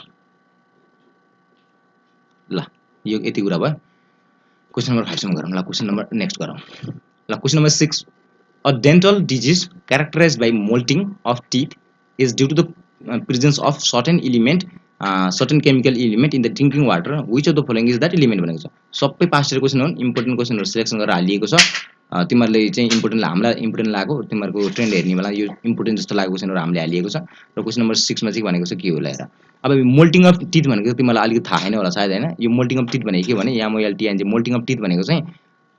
ल यो यति कुरा भयो। क्वेशन नम्बर 5 सम्म गरौँ। ल क्वेशन नम्बर नेक्स्ट गरौँ। ल question number 6, a dental disease characterized by molting of teeth is due to the presence of certain element, certain chemical element in the drinking water, which of the following is that element भनेको छ। सबै past year question हो, important क्वेशनहरु selection गरेर हालिएको छ। तिमीहरुले चाहिँ important, हामीलाई important लाग्यो, तिमीहरुको ट्रेन्ड हेर्ने बेला यो इम्पोर्टेन्ट जस्तो लागेको क्वेशनहरु हामीले हालिएको छ। र क्वेशन नम्बर 6 मा चाहिँ भनेको छ के हो, ल हेर। अब मोल्टिङ अफ टिथ भनेको तिमीलाई अलिकति थाहा छैन होला सायद हैन। यो मोल्टिङ अफ टिथ भनेको के भने, एमओएलटी मोल्टिङ अफ टिथ भनेको चाहिँ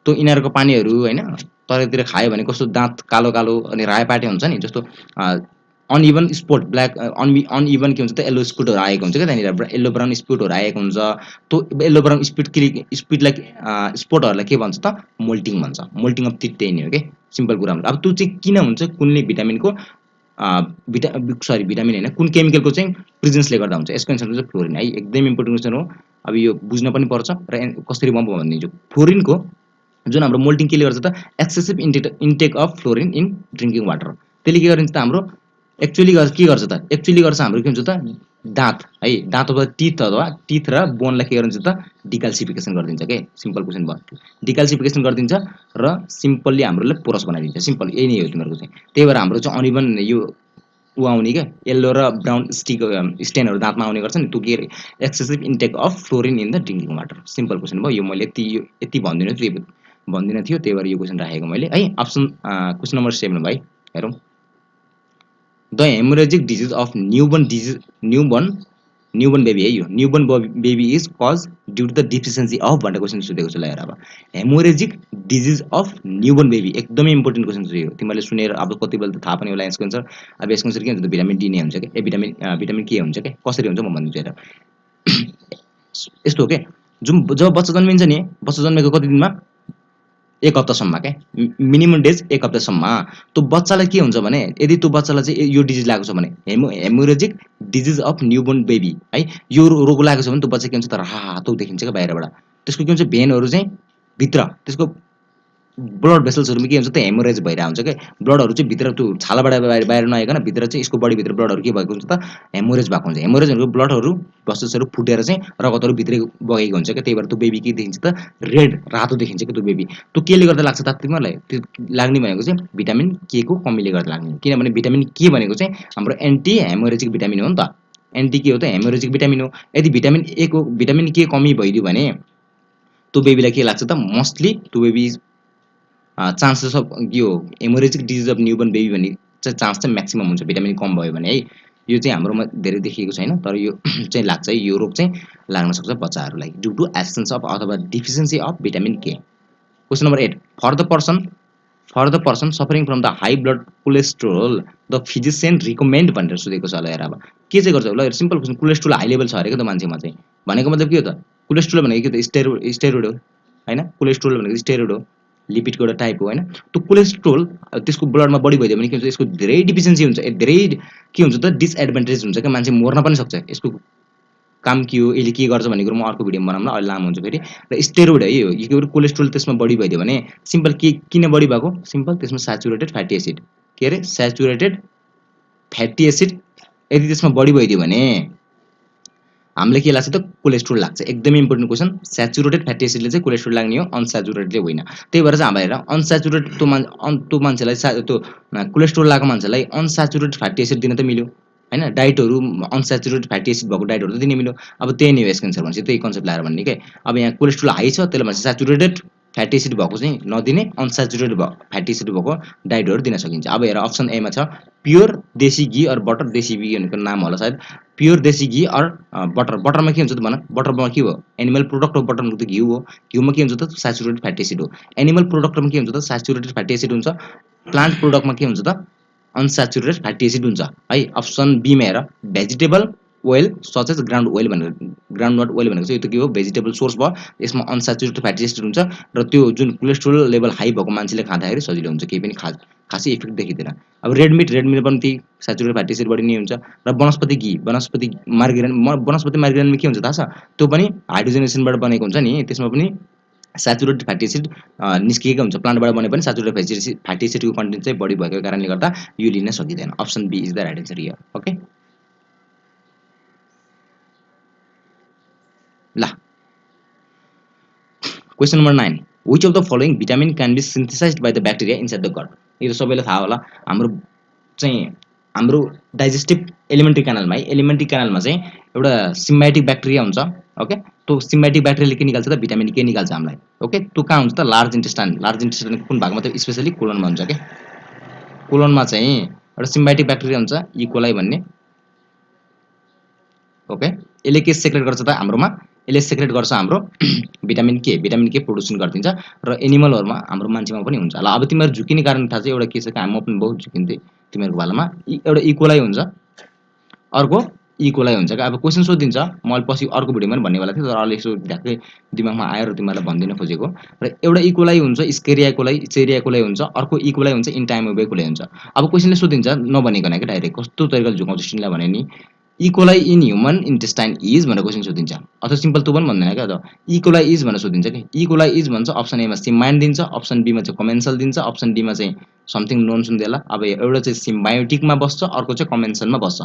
त्यो यिनीहरुको पानीहरु हैन तलतिर खायो भने कस्तो दाँत कालो कालो अनि रायपाटे हुन्छ नि, जस्तो अनइभन स्पट ब्ल्याक अनइभन के हुन्छ त, येलो स्पटहरु आएको हुन्छ के, त्यहाँनिर येलो ब्राउन स्पटहरु आएको हुन्छ। त्यो येलो ब्राउन स्पटलाई स्पटहरुलाई के भन्छ त, मोल्टिङ भन्छ। मोल्टिङ अफ टिथ त्यही नै हो के, सिम्पल कुरा हो। अब त्यो चाहिँ किन हुन्छ, कुनले भिटामिनको भिटामिन हैन, कुन केमिकलको चाहिँ प्रेजेन्सले गर्दा हुन्छ। यसको आन्सर चाहिँ फ्लोरिन है, एकदम इम्पोर्टेन्ट क्वेशन हो। अब यो बुझ्न पनि पर्छ र कसरी म भनिदिन्छु। फ्लोरिनको जुन हाम्रो मोल्टिङ केले गर्छ त, excessive intake of fluorine in drinking water, त्यसले के गरिन्छ त हाम्रो एक्चुअली के गर्छ त, एक्चुअली गर्छ हाम्रो के हुन्छ त, दाँत है, दाँत अथवा टिथ र बोनलाई के गरिन्छ त, डिकाल्सिफिकेसन गरिदिन्छ के। सिम्पल क्वेशन भयो, डिकाल्सिफिकेसन गरिदिन्छ र सिम्पल्ली हाम्रोले पोरस बनाइदिन्छ। सिम्पल यही नै हो तिमीहरुको चाहिँ। त्यही भएर हाम्रो चाहिँ अनइभन यो आउने क्या, येलो र ब्राउन स्टेनहरु दाँतमा आउने गर्छ नि, त्यो के excessive intake of fluorine in the drinking water. Simple question भयो यो, मैले यति भन्दिनँ थियो, त्यही भएर यो क्वेशन राखेको मैले है। अप्सन क्वेशन नम्बर 7 भाइ हेरौँ। The haemorrhagic disease of newborn baby है यो newborn baby is caused due to the deficiency of भनेर क्वेसन सोधेको छ। ल हेर अब haemorrhagic disease of newborn baby एकदमै इम्पोर्टेन्ट क्वेसन छ यो। तिमीहरूले सुनेर अब कति बेला त थाहा पनि होला यसको आन्सर। अब यसको आन्सर के हुन्छ त भिटामिन डी नै हुन्छ के भिटामिन के हुन्छ के कसरी हुन्छ म भनिदिन्छु हेर। यस्तो हो के जब बच्चा जन्मिन्छ नि बच्चा जन्मेको कति दिनमा 1 हप्तासम्म के मिनिमम डेज 1 हप्तासम्म त्यो बच्चालाई के हुन्छ भने यदि त्यो बच्चालाई चाहिँ यो डिजिज लागेको छ भने haemorrhagic disease of newborn baby है यो रोग लागेको छ भने त्यो बच्चा के हुन्छ त रातो देखिन्छ क्या बाहिरबाट। त्यसको के हुन्छ भेनहरू चाहिँ भित्र त्यसको ब्लड भेसल्सहरुमा के हुन्छ त हेमोरेज भइरहेको हुन्छ के ब्लडहरू चाहिँ भित्र त्यो छालाबाट बाहिर नआइकन भित्र चाहिँ यसको बडीभित्र ब्लडहरू के भएको हुन्छ त हेमोरेज भएको हुन्छ। हेमोरेज भनेको ब्लडहरू भेसल्सहरू फुटेर चाहिँ रगतहरू भित्रै बगेको हुन्छ क्या त्यही भएर त्यो बेबी के देखिन्छ त रेड रातो देखिन्छ क्या त्यो बेबी। त्यो केले गर्दा लाग्छ त तिमीहरूलाई त्यो लाग्ने भनेको चाहिँ भिटामिन के को कमीले गर्दा लाग्ने किनभने भिटामिन के भनेको चाहिँ हाम्रो एन्टी हेमोरेजिक भिटामिन हो नि त। एन्टी के हो त हेमोरेजिक भिटामिन हो। यदि भिटामिन के कमी भइदियो भने त्यो बेबीलाई के लाग्छ त मोस्टली त्यो बेबी चान्सेस अफ यो haemorrhagic disease of newborn baby भन्ने चाहिँ चान्स चाहिँ म्याक्सिमम हुन्छ भिटामिन कम भयो भने है। यो चाहिँ हाम्रोमा धेरै देखिएको छैन तर यो चाहिँ लाग्छ है यो रोग चाहिँ लाग्न सक्छ बच्चाहरूलाई ड्यु टु एब्सेन्स अफ अथवा deficiency of vitamin K. Question number 8 for the person suffering from the high blood cholesterol the physician recommend भनेर सोधेको छ। ल हेर अब के चाहिँ गर्छ ल simple question cholesterol high level छ अरे क्या त मान्छेमा चाहिँ भनेको मतलब के हो त कोलेस्ट्रोल भनेको के त स्टेरोइड हो हैन कोलेस्ट्रोल भनेको स्टेरोइड हो लिपिडको एउटा टाइप हो हैन। त्यो कोलेस्ट्रोल त्यसको ब्लडमा बढी भइदियो भने के हुन्छ यसको धेरै डिफिसियन्सी हुन्छ धेरै के हुन्छ त डिसएडभान्टेज हुन्छ क्या मान्छे मर्न पनि सक्छ। यसको काम के हो यसले के गर्छ भन्ने कुरो म अर्को भिडियोमा बनाउँला अहिले लामो हुन्छ फेरि। र स्टेरोइड है यो के हो कोलेस्ट्रोल त्यसमा बढी भइदियो भने सिम्पल के किन बढी भएको सिम्पल त्यसमा स्याचुरेटेड फ्याटी एसिड के अरे स्याचुरेटेड फ्याटी एसिड यदि त्यसमा बढी भइदियो भने हामीले के लाग्छ त कोलेस्ट्रोल लाग्छ। एकदमै इम्पोर्टेन्ट क्वेसन स्याचुरेटेड फ्याटी एसिडले चाहिँ कोलेस्ट्रोल लाग्ने हो अनस्याचुरेटेडले होइन। त्यही भएर चाहिँ अब हेर अनस्याचुरेटेड त्यो मान्छेलाई त्यो कोलेस्ट्रोल लागेको मान्छेलाई अनस्याचुरेटेड फ्याटी एसिड दिन त मिल्यो हैन डाइटहरू अनस्याचुरेटेड फ्याटी एसिड भएको डाइटहरू त दिनै मिल्यो। अब त्यही नै हो यसको आन्सर भनेपछि त्यही कन्सेप्ट लगाएर भन्ने के अब यहाँ कोलेस्ट्रोल हाई छ त्यसले भन्छ स्याचुरेटेड फ्याटी एसिड भएको चाहिँ नदिने अनस्याचुरेटेड फ्याटी एसिड भएको डाइटहरू दिन सकिन्छ। अब हेर अप्सन ए मा छ प्योर देसी घी अर बटर देसी घी भनेको नाम होला सायद प्योर देसी घी अर बटर बटरमा के हुन्छ त भन बटरमा के हो एनिमल प्रोडक्ट हो बटर भनेको त घिउ हो घिउमा के हुन्छ त स्याचुरेटेड फ्याटी एसिड हो। एनिमल प्रोडक्टमा के हुन्छ त स्याचुरेटेड फ्याटी एसिड हुन्छ प्लान्ट प्रोडक्टमा के हुन्छ त अनस्याचुरेटेड फ्याटी एसिड हुन्छ है। अप्सन बी मा हेर vegetable oil such as groundnut oil भनेको चाहिँ यो त के हो भेजिटेबल सोर्स भयो यसमा अनस्याचुरेटेड फ्याटी एसिड हुन्छ र त्यो जुन कोलेस्ट्रोल लेभल हाई भएको मान्छेले खाँदाखेरि सजिलो हुन्छ केही पनि खासै इफेक्ट देखिँदैन। अब रेड मिट पनि त्यही स्याचुरेटेड फ्याटी एसिड बढी नै हुन्छ र वनस्पति मार्गारेनमा के हुन्छ थाहा छ त्यो पनि हाइड्रोजनेसनबाट बनेको हुन्छ नि त्यसमा पनि स्याचुरेटेड फ्याटी एसिड निस्किएको हुन्छ प्लान्टबाट बने पनि स्याचुरेटेड फ्याटी एसिडको कन्टेन्ट चाहिँ बढी भएको कारणले गर्दा यो लिन सकिँदैन। Option B is the right answer here. Okay ल question number 9 which of the following vitamin can be synthesised by the bacteria inside the gut. यो त सबैलाई थाहा होला हाम्रो डाइजेस्टिभ एलिमेन्ट्री क्यानलमा है एलिमेन्ट्री क्यानलमा चाहिँ एउटा सिम्बायोटिक ब्याक्टेरिया हुन्छ। ओके त्यो सिम्बायोटिक ब्याक्टेरियाले के निकाल्छ त भिटामिन के निकाल्छ हामीलाई। ओके त्यो कहाँ हुन्छ त लार्ज इन्टेस्टाइन कुन भागमा त स्पेसली कोलनमा हुन्छ के कोलनमा चाहिँ एउटा सिम्बायोटिक ब्याक्टेरिया हुन्छ इकोलाई भन्ने। ओके यसले के सेक्रेट गर्छ त हाम्रोमा यसले सेक्रेट गर्छ हाम्रो भिटामिन के प्रोड्युसन गरिदिन्छ र एनिमलहरुमा हाम्रो मान्छेमा पनि हुन्छ। ल अब तिमीहरु झुकिने कारण थाहा छ एउटा के छ म पनि बहुत झुकिन्थे तिमीहरुको बालामा एउटा इकोलाई हुन्छ अर्को इकोलाई हुन्छ के। अब क्वेशन सोधिन्छ मैले पछि अर्को भिडियोमा पनि भन्नेवाला थिए तर अहिले यसो ढ्याक्कै दिमागमा आयो र तिमीहरुलाई भन्दिन खोजेको। र एउटा इकोलाई हुन्छ स्केरिया कोलाई हुन्छ अर्को इकोलाई हुन्छ इन्टाइमोबे कोलाई हुन्छ। अब क्वेशनले सोधिन्छ नभनिकन के डाइरेक्ट कस्तो तरिकाले झुकाउँछ स्टिनलाई भने नि E coli in human intestine is भनेर क्वेशन सोधिन्छ अथवा सिम्पल त्यो पनि भन्दैन क्या त इकोलाई इज भनेर सोधिन्छ कि इकोलाई इज भन्छ अप्सन ए मा सिम्बाइन दिन्छ अप्सन बी मा चाहिँ कमेन्सल दिन्छ अप्सन डी मा चाहिँ समथिङ नोन सुन्देला। अब एउटा चाहिँ सिम्बायोटिकमा बस्छ अर्को चाहिँ कमेन्सलमा बस्छ।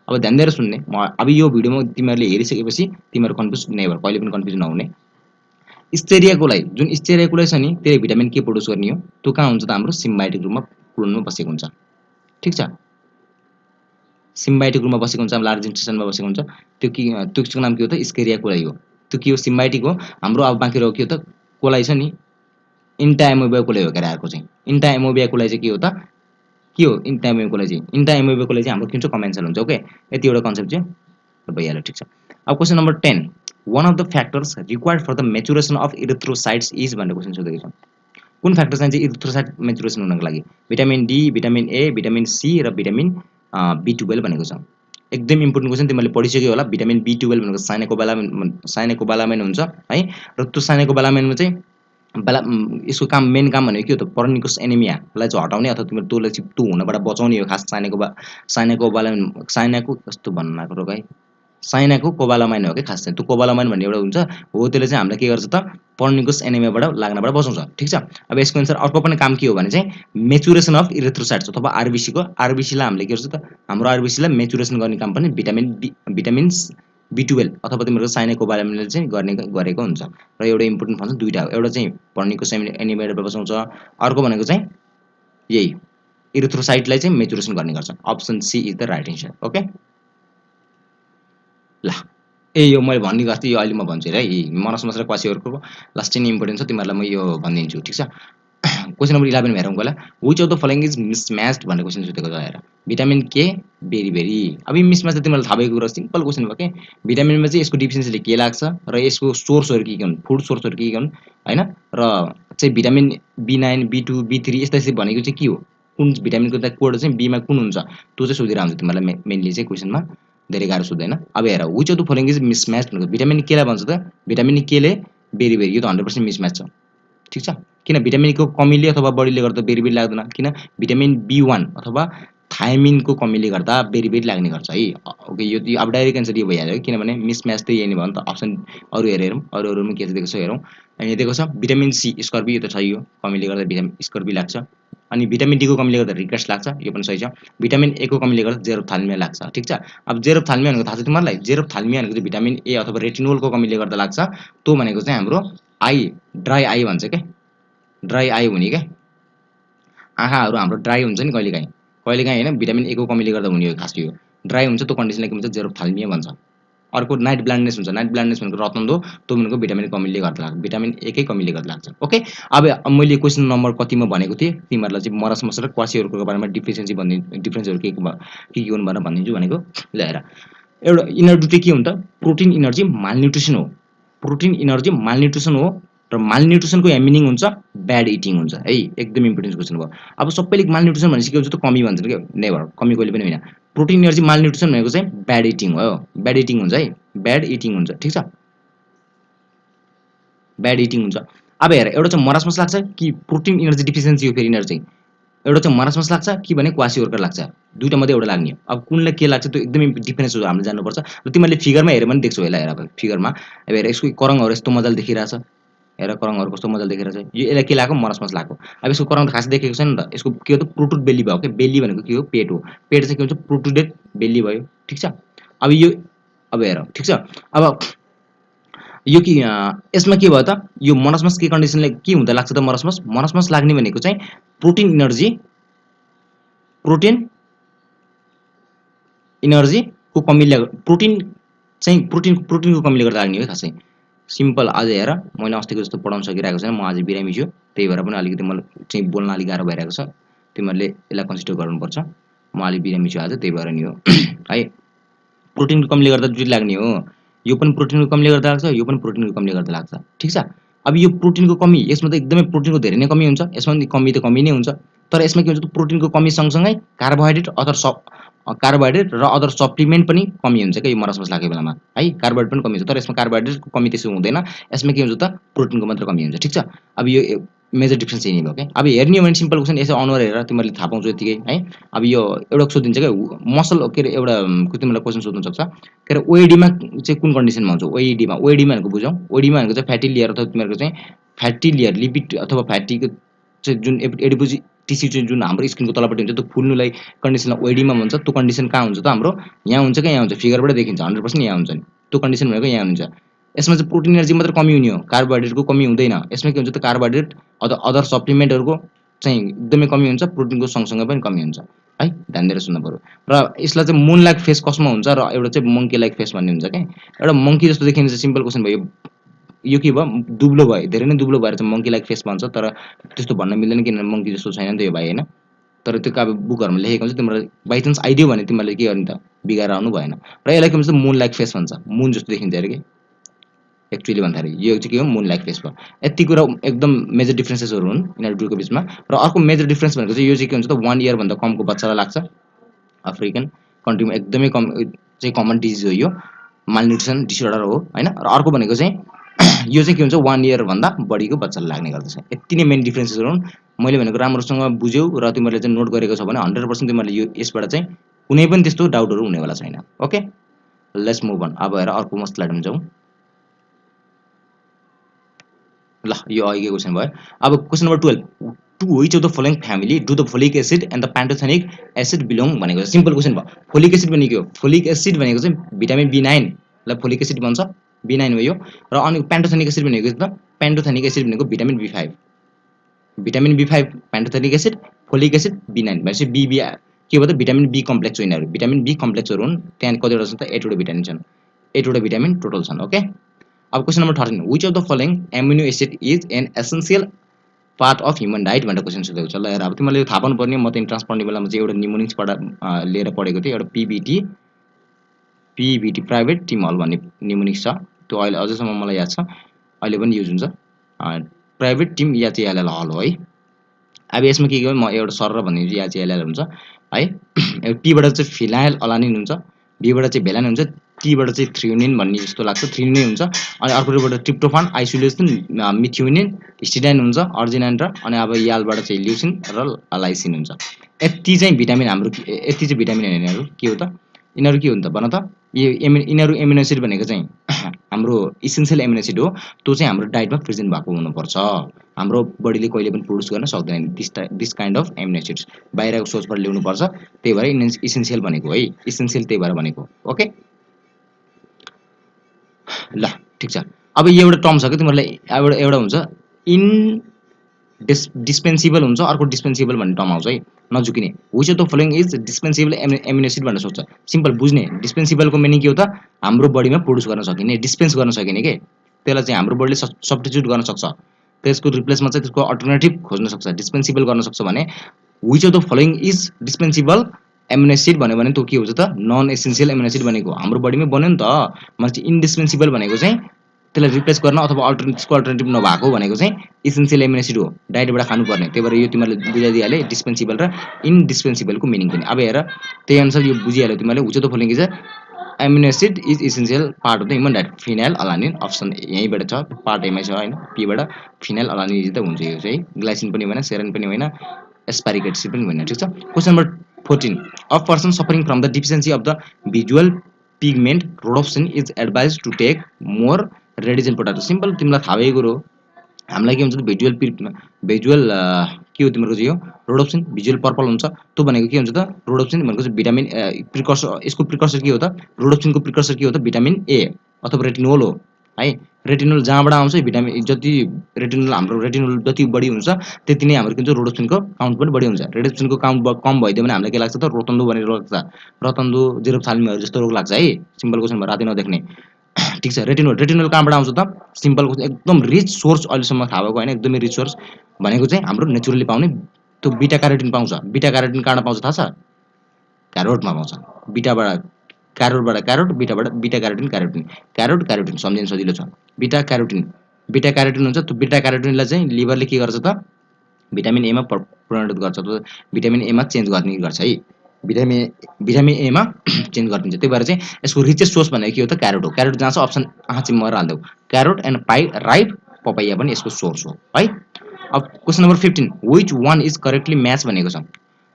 अब ध्यान दिएर सुन्ने अब यो भिडियोमा तिमीहरुले हेरिसकेपछि तिमीहरु कन्फ्युज नेभर कहिले पनि कन्फ्युज नहुने। स्टेरियाकोलाई जुन स्टेरियाकोलाई छ नि त्यसले भिटामिन के प्रोड्युस गर्ने हो त्यो कहाँ हुन्छ त हाम्रो सिम्बायोटिक रूपमा क्लोनमा बसेको हुन्छ। ठीक छ सिम्बायोटिक रूपमा बसेको हुन्छ लार्ज इन्टेस्टाइनमा बसेको हुन्छ त्यसको नाम के हो त स्केरिया कोलाई हो। त्यो के हो सिम्बायोटिक हो हाम्रो। अब बाँकी रह्यो के हो त कोलाई छ नि इन्टाएमोबिया कोलाई हो के अर्को चाहिँ इन्टाएमोबिया कोलाई चाहिँ के हो त के हो इन्टाइमेबलकोलाई चाहिँ इन्टाइमेबलकोलाई चाहिँ हाम्रो के हुन्छ कमेन्सल हुन्छ ओके यति एउटा कन्सेप्ट चाहिँ भइहाल्यो ठीक छ अब question number 10 one of the factors required for the maturation of erythrocytes is भनेर क्वेसन सोधेको छ कुन फ्याक्टर चाहिँ इरिथ्रोसाइट मेचुरेसन हुनको लागि vitamin D vitamin A vitamin C र भिटामिन B12 भनेको छ एकदम इम्पोर्टेन्ट क्वेसन तिमीले पढिसक्यो होला भिटामिन B12 भनेको साइनेकोबालामाइन हुन्छ है र त्यो साइनेकोबालामाइनमा चाहिँ यसको काम मेन काम भनेको के हो त पर्निकस एनिमियालाई चाहिँ हटाउने अथवा तिम्रो तोले चिप्टो हुनबाट बचाउने हो खास साइनाको कस्तो भन्न लाग्यो है साइनाको कोबालामाइन हो कि खास चाहिँ त्यो कोबालामाइन भन्ने एउटा हुन्छ हो त्यसले चाहिँ हामीलाई के गर्छ त पर्निकस एनिमियाबाट लाग्नबाट बचाउँछ ठीक छ अब यसको एन्सर अर्को पनि काम के हो भने चाहिँ मेचुरेसन अफ इरिथ्रोसाइट्स अथवा आरबिसीको आरबिसीलाई हामीले के गर्छ त हाम्रो आरबिसीलाई मेचुरेसन गर्ने काम पनि भिटामिन B12 अथवा तिमीहरूको साइनेकोबालामाइनले चाहिँ गरेको हुन्छ र एउटा इम्पोर्टेन्ट फंक्सन दुईटा हो एउटा चाहिँ पर्निकस एनिमियाबाट बचाउँछ अर्को भनेको चाहिँ यही इरिथ्रोसाइटलाई चाहिँ मेचुरेसन गर्ने गर्छ option C is the right answer okay ल यो मैले भन्ने गर्थेँ यो अहिले म भन्छु है मनसमस र क्वासीहरूको लास्ट चाहिँ इम्पोर्टेन्ट छ तिमीहरूलाई म यो भनिदिन्छु ठीक छ क्वेसन नम्बर 11 हेरौँ पहिला which of the following is mismatched भन्ने क्वेसन सोधेको छ हेर भिटामिन के भेरी भेरी अब यो मिसम्याच त तिमीलाई थाहा भएको कुरा सिम्पल क्वेसन भयो के भिटामिनमा चाहिँ यसको डिफिसियन्सीले के लाग्छ र यसको सोर्सहरू के हुन् फुड सोर्सहरू के हुन् हैन र चाहिँ भिटामिन B9 B2 B3 यस्ता यस्तै भनेको चाहिँ के हो कुन भिटामिनको त कोड चाहिँ बीमा कुन हुन्छ त्यो चाहिँ सोधिरहन्छ तिमीलाई मेनली चाहिँ क्वेसनमा धेरै गाह्रो सोध्दैन अब हेर which of the following is mismatch भनेको भिटामिन केलाई भन्छ त भिटामिन केले भेरी भेरी यो त 100% मिसम्याच छ ठीक छ किन भिटामिनको कमीले अथवा बढीले गर्दा बेरी बेरी लाग्दैन किन भिटामिन B1 अथवा थायमिनको कमीले गर्दा बेरी बेरी लाग्ने गर्छ है ओके यो अब डाइरेक्ट एन्सर यो भइहाल्यो किनभने मिसम्याच त यही नै भयो नि त अप्सन अरू हेरौँ अरूमा के दिएको छ हेरौँ अनि दिएको छ भिटामिन सी स्कर्बी यो त छ यो कमीले गर्दा भिटामिन स्कर्बी लाग्छ अनि भिटामिन डी को कमीले गर्दा रिकेट्स लाग्छ यो पनि सही छ भिटामिन ए को कमीले गर्दा जेरोथाल्मिया लाग्छ ठीक छ अब जेरोथाल्मिया भनेको थाहा छ तिमीहरूलाई जेरोथाल्मिया भनेको चाहिँ भिटामिन ए अथवा रेटिनोलको कमीले गर्दा लाग्छ त्यो भनेको चाहिँ हाम्रो आई ड्राई आई भन्छ के ड्राई आई हुने क्या आँखाहरू हाम्रो ड्राई हुन्छ नि कहिलेकाहीँ होइन भिटामिन ए को कमीले गर्दा हुने हो खास यो ड्राई हुन्छ त्यो कन्डिसनलाई के भन्छ जेरोथाल्मिया भन्छ अर्को नाइट ब्लाइन्डनेस हुन्छ नाइट ब्लाइन्डनेस भनेको रतन्दो त्यो भनेको भिटामिन कमीले गर्दा लाग्छ भिटामिन ए कै कमीले गर्दा लाग्छ ओके अब मैले क्वेसन नम्बर कतिमा भनेको थिएँ तिमीहरूलाई चाहिँ मरसमस र क्वासीहरूको बारेमा डिफ्रेन्सहरू के हुन् भनेर भनिदिन्छु भनेको ल हेर एउटा इनर्जी के हुन्छ प्रोटिन इनर्जी मालन्युट्रिसन हो प्रोटिन इनर्जी मालन्युट्रिसन हो र मालन्युट्रिसनको यहाँ मिनिङ हुन्छ ब्याड इटिङ हुन्छ है एकदम इम्पोर्टेन्ट क्वेसन भयो अब सबैले मालन्युट्रिसन भनेपछि के हुन्छ त कमी भन्छन् क्या नेभर कमी कहिले पनि होइन प्रोटिन इनर्जी मालन्युट्रिसन भनेको चाहिँ ब्याड इटिङ हो ब्याड इटिङ हुन्छ है ब्याड इटिङ हुन्छ ठीक छ ब्याड इटिङ हुन्छ अब हेर एउटा चाहिँ मरासमस लाग्छ कि प्रोटिन इनर्जी डिफिसियन्सी हो फेरि यिनीहरू चाहिँ एउटा चाहिँ मरासमस लाग्छ कि भने क्वासी वर्कर लाग्छ दुईटा मध्ये एउटा लाग्ने हो अब कुनलाई के लाग्छ त्यो एकदमै डिफरेन्स हो हामीले जान्नुपर्छ र तिमीले फिगरमा हेऱ्यो भने देख्छौ होला हेर अब फिगरमा अब हेर यसको करङहरू यस्तो मजाले देखिरहेछ हेर करङहरू कस्तो मजाले देखिरहेछ यो यसलाई के लाग्यो मरासमस लाग्यो अब यसको करङ त खासै देखेको छैन नि त यसको के हो त प्रोटुड बेली भयो के बेली भनेको के हो पेट हो पेट चाहिँ के हुन्छ प्रोटुडेड बेली भयो ठिक छ अब यो अब हेर ठिक छ अब यो कि यसमा के भयो त यो मरासमस के कन्डिसनले के हुँदा लाग्छ त मरासमस लाग्ने भनेको चाहिँ प्रोटिन इनर्जीको कमीले प्रोटिनको कमीले गर्दा लाग्ने हो खासै सिम्पल आज हेर मैले अस्तिको जस्तो पढाउन सकिरहेको छैन म आज बिरामी छु त्यही भएर पनि अलिकति मलाई चाहिँ बोल्न अलिक गाह्रो भइरहेको छ तिमीहरूले यसलाई कन्सिडर गर्नुपर्छ म अलिक बिरामी छु आज त्यही भएर नि हो है प्रोटिनको कमीले गर्दा दुई लाग्ने हो यो पनि प्रोटिनको कमीले गर्दा लाग्छ यो पनि प्रोटिनको कमीले गर्दा लाग्छ ठिक छ अब यो प्रोटिनको कमी यसमा त एकदमै प्रोटिनको धेरै नै कमी हुन्छ यसमा कमी त कमी नै हुन्छ तर यसमा के हुन्छ त प्रोटिनको कमी सँगसँगै कार्बोहाइड्रेट र अदर सप्लिमेन्ट पनि कमी हुन्छ क्या यो मरासमस लागेको बेलामा है कार्बोहाइड्रेट पनि कमी हुन्छ तर यसमा कार्बोहाइड्रेटको कमी त्यसो हुँदैन यसमा के हुन्छ त प्रोटिनको मात्र कमी हुन्छ ठिक छ अब यो मेजर डिफ्रेन्स यही नै भयो क्या अब हेर्ने हो भने सिम्पल क्वेसन यसो अनुहार हेरेर तिमीहरूले थाहा पाउँछौ यतिकै है अब यो एउटा सोधिन्छ क्या मसल के अरे एउटा तिमीलाई क्वेसन सोध्नु सक्छ के अरे ओएडीमा चाहिँ कुन कन्डिसनमा हुन्छ ओएडीमा भनेको बुझौँ ओएडीमा भनेको चाहिँ फ्याटी लेयर अथवा तिमीहरूको चाहिँ फ्याटी लेयर लिपिड अथवा फ्याटीको चाहिँ जुन एडिपोजी टिस्यु चाहिँ जुन हाम्रो स्किनको तलपट्टि हुन्छ त्यो फुल्नुलाई कन्डिसनलाई ओएडीमा भन्छ त्यो कन्डिसन कहाँ हुन्छ त हाम्रो यहाँ हुन्छ क्या यहाँ हुन्छ फिगरबाट देखिन्छ 100% यहाँ हुन्छ नि त्यो कन्डिसन भनेको यहाँ हुन्छ यसमा चाहिँ प्रोटिन एनर्जी मात्र कमी हुने हो कार्बोहाइड्रेटको कमी हुँदैन यसमा के हुन्छ त कार्बोहाइड्रेट अदर सप्लिमेन्टहरूको चाहिँ एकदमै कमी हुन्छ प्रोटिनको सँगसँगै पनि कमी हुन्छ है ध्यान दिएर सुन्नु पर्यो र यसलाई चाहिँ मुन लाइक फेस कसमा हुन्छ र एउटा चाहिँ मङ्की लाइक फेस भन्ने हुन्छ क्या एउटा मङ्की जस्तो देखिने चाहिँ सिम्पल क्वेसन भयो यो के भयो दुब्लो भयो धेरै नै दुब्लो भएर चाहिँ मङ्की लाइक फेस भन्छ तर त्यस्तो भन्न मिल्दैन किनभने मङ्की जस्तो छैन नि त यो भाइ होइन तर त्यो अब बुकहरुमा लेखेको हुन्छ तिम्रो बाइ चान्स आइदियो भने तिमीले के गर्ने त बिगाएर आउनु भएन र यसलाई के भन्छ मुन लाइक फेस भन्छ मुन जस्तो देखिन्छ अरे के एक्चुअली भन्दाखेरि यो चाहिँ के हो मुन लाइक फेस भयो यति कुरा एकदम मेजर डिफरेन्सेसहरु हुन् यिनीहरु दुईको बीचमा र अर्को मेजर डिफरेन्स भनेको चाहिँ यो चाहिँ के हुन्छ त 1 इयर भन्दा कमको बच्चालाई लाग्छ अफ्रिकन कन्ट्रीमा एकदमै कम चाहिँ कमन डिजिज हो यो मालन्युट्रिसन डिसअर्डर हो हैन र अर्को भनेको चाहिँ यो चाहिँ के हुन्छ 1 इयर भन्दा बढीको बच्चालाई लाग्ने गर्दछ यति नै मेन डिफरेन्सेसहरु हुन् मैले भनेको राम्रोसँग बुझ्यौ र तिमीले चाहिँ नोट गरेको छ भने 100% तिमीले यो यसबाट चाहिँ कुनै पनि त्यस्तो डाउटहरु हुनेवाला छैन ओके लेट्स मुभ अन अब हेर अर्को स्लाइडमा जाउँ ल यो अघिको क्वेशन भयो अब question number 12 to which of the following family do the folic acid and the pantothenic acid belong भनेको सिम्पल क्वेशन भयो फोलिक एसिड भनेको के हो फोलिक एसिड भनेको चाहिँ भिटामिन B9 लाई फोलिक एसिड भन्छ B9 हो यो र अनि प्यान्टोथेनिक एसिड भनेको त प्यान्टोथेनिक एसिड भनेको vitamin B5 pantothenic acid folic acid B9 भनेपछि BB के हो त भिटामिन B कम्प्लेक्स हो यिनीहरु भिटामिन B कम्प्लेक्सहरु हुन् त्यहाँ कतिवटा छ त 8 वटा भिटामिन छन् 8 वटा भिटामिन टोटल छन् ओके अब question number 13 which of the following amino acid is an essential part of human diet भनेर क्वेशन सोधेको छ ल हेर अब तिमीले यो थाहा पाउनुपर्ने म त इन्ट्रान्स पढ्ने बेलामा चाहिँ एउटा निमोनिक्स लिएर पढेको थिएँ एउटा पीबीटी प्राइभेट टिम हल भन्ने निमोनिक्स छ त्यो अहिले अझैसम्म मलाई याद छ अहिले पनि युज हुन्छ प्राइभेट टिम याचएलएल हल हो है अब यसमा के के म एउटा सर भन्ने याचएलएल हुन्छ है पीबाट चाहिँ फिनाइल अलानिन हुन्छ बीबाट चाहिँ भेलाइन हुन्छ टीबाट चाहिँ थ्रियोनिन भन्ने जस्तो लाग्छ थ्रियोनिन हुन्छ अनि अर्कोबाट ट्रिप्टोफान आइसोलेसन मिथ्योनिन हिस्टिडाइन हुन्छ अर्जिनाइन र अनि अब यालबाट चाहिँ ल्युसिन र लाइसिन हुन्छ यति चाहिँ भिटामिन हाम्रो यति चाहिँ भिटामिन हैन यिनीहरु के हो त यिनीहरु के हो त भन त यिनीहरु एमिनो एसिड भनेको चाहिँ हाम्रो इसेन्शियल एमिनो एसिड हो त्यो चाहिँ हाम्रो डाइटमा प्रेजेन्ट भएको हुनुपर्छ हाम्रो बडीले कहिले पनि प्रोड्युस गर्न सक्दैन this kind of amino acids बाहिरको सोर्सबाट ल्याउनु पर्छ त्यही भएर इसेन्शियल भनेको है इसेन्शियल त्यही भएर भनेको ओके ल ठीक छ अब यो एउटा टर्म छ के तिमीहरुलाई एउटा हुन्छ इन डिस्पेन्सिबल हुन्छ अर्को डिस्पेन्सिबल भन्ने टर्म आउँछ है नझुकिने which of the following is dispensable amino acid भनेर सोध्छ सिम्पल बुझ्ने डिस्पेन्सिबलको मिनिङ के हो त हाम्रो बडीमा प्रोड्युस गर्न सकिने डिस्पेन्स गर्न सकिने के त्यसलाई चाहिँ हाम्रो बडीले सब्स्टिट्युट गर्न सक्छ त्यसको रिप्लेसमा चाहिँ त्यसको अल्टरनेटिभ खोज्न सक्छ डिस्पेन्सिबल गर्न सक्छ भने which of the following is dispensable amino acid भन्यो भने त्यो के हुन्छ त नन एसेन्शियल एमिनो एसिड भनेको हाम्रो बडीमै बन्यो नि त मैले चाहिँ इन्डिस्पेन्सिबल भनेको चाहिँ त्यसलाई रिप्लेस गर्न अथवा त्यसको अल्टरनेटिभ नभएको भनेको चाहिँ इसेन्शियल एमिनो एसिड हो डाइटबाट खानुपर्ने त्यही भएर यो तिमीले बुझाइदिहाले डिस्पेन्सिबल र इन्डिस्पेन्सिबलको मिनिङ पनि अब हेर त्यही अनुसार यो बुझिहाल्यो तिमीले which of the following is amino acid is essential part of the human diet phenyl alanine option यहीँबाट छ पार्ट एमै छ हैन पीबाट फिनाइल अलानिन त हुन्छ यो चाहिँ ग्लाइसिन पनि होइन सेरिन पनि होइन एस्पारिक एसिड पनि होइन ठीक छ question number 14 a person suffering from the deficiency of the visual pigment rhodopsin is advise to take more radish and potato simple तिमीलाई थाहा भएको कुरो हामीलाई के हुन्छ त भिजुअल के हो तिम्रो चाहिँ यो रोडोप्सिन भिजुअल पर्पल हुन्छ त्यो भनेको के हुन्छ त रोडोप्सिन भनेको चाहिँ भिटामिन प्रिकर्सर यसको प्रिकर्सर के हो त रोडोप्सिनको प्रिकर्सर के हो त भिटामिन ए अथवा रेटिनोल हो है रेटिनोल जहाँबाट आउँछ भिटामिन जति रेटिनोल हाम्रो रेटिनोल जति बढी हुन्छ त्यति नै हाम्रो के हुन्छ रोडोप्सिनको काउन्ट पनि बढी हुन्छ रोडोप्सिनको काउन्ट कम भइदियो भने हामीलाई के लाग्छ त रोतन्दो भन्ने रोग लाग्छ रतन्दो जेरोप्थाल्मियाहरू जस्तो रोग लाग्छ है सिम्पल क्वेसन भयो राति नदेख्ने ठीक छ रेटिनोल कहाँबाट आउँछ त सिम्पल क्वेसन एकदम रिच सोर्स अहिलेसम्म थाहा भएको होइन एकदमै रिच सोर्स भनेको चाहिँ हाम्रो नेचुरली पाउने त्यो बिटा क्यारोटिन पाउँछ बिटा क्यारोटिन कहाँबाट पाउँछ थाहा छ क्यारोटमा पाउँछ बिटाबाट क्यारोट बिटाबाट बिटा क्यारोटिन सम्झिन सजिलो छ बिटा क्यारोटिन हुन्छ त्यो बिटा क्यारोटिनलाई चाहिँ लिभरले के गर्छ त भिटामिन ए मा परिणत गर्छ भिटामिन ए मा चेन्ज गर्ने गर्छ है भिटामिन ए मा चेन्ज गरिदिन्छ त्यही भएर चाहिँ यसको रिचेस्ट सोर्स भनेको के हो त क्यारोट हो क्यारोट जहाँ छ अप्सन चाहिँ म हाल्देऊ क्यारोट एन्ड राइप पपाया पनि यसको सोर्स हो है अब question number 15 which one is correctly match भनेको छ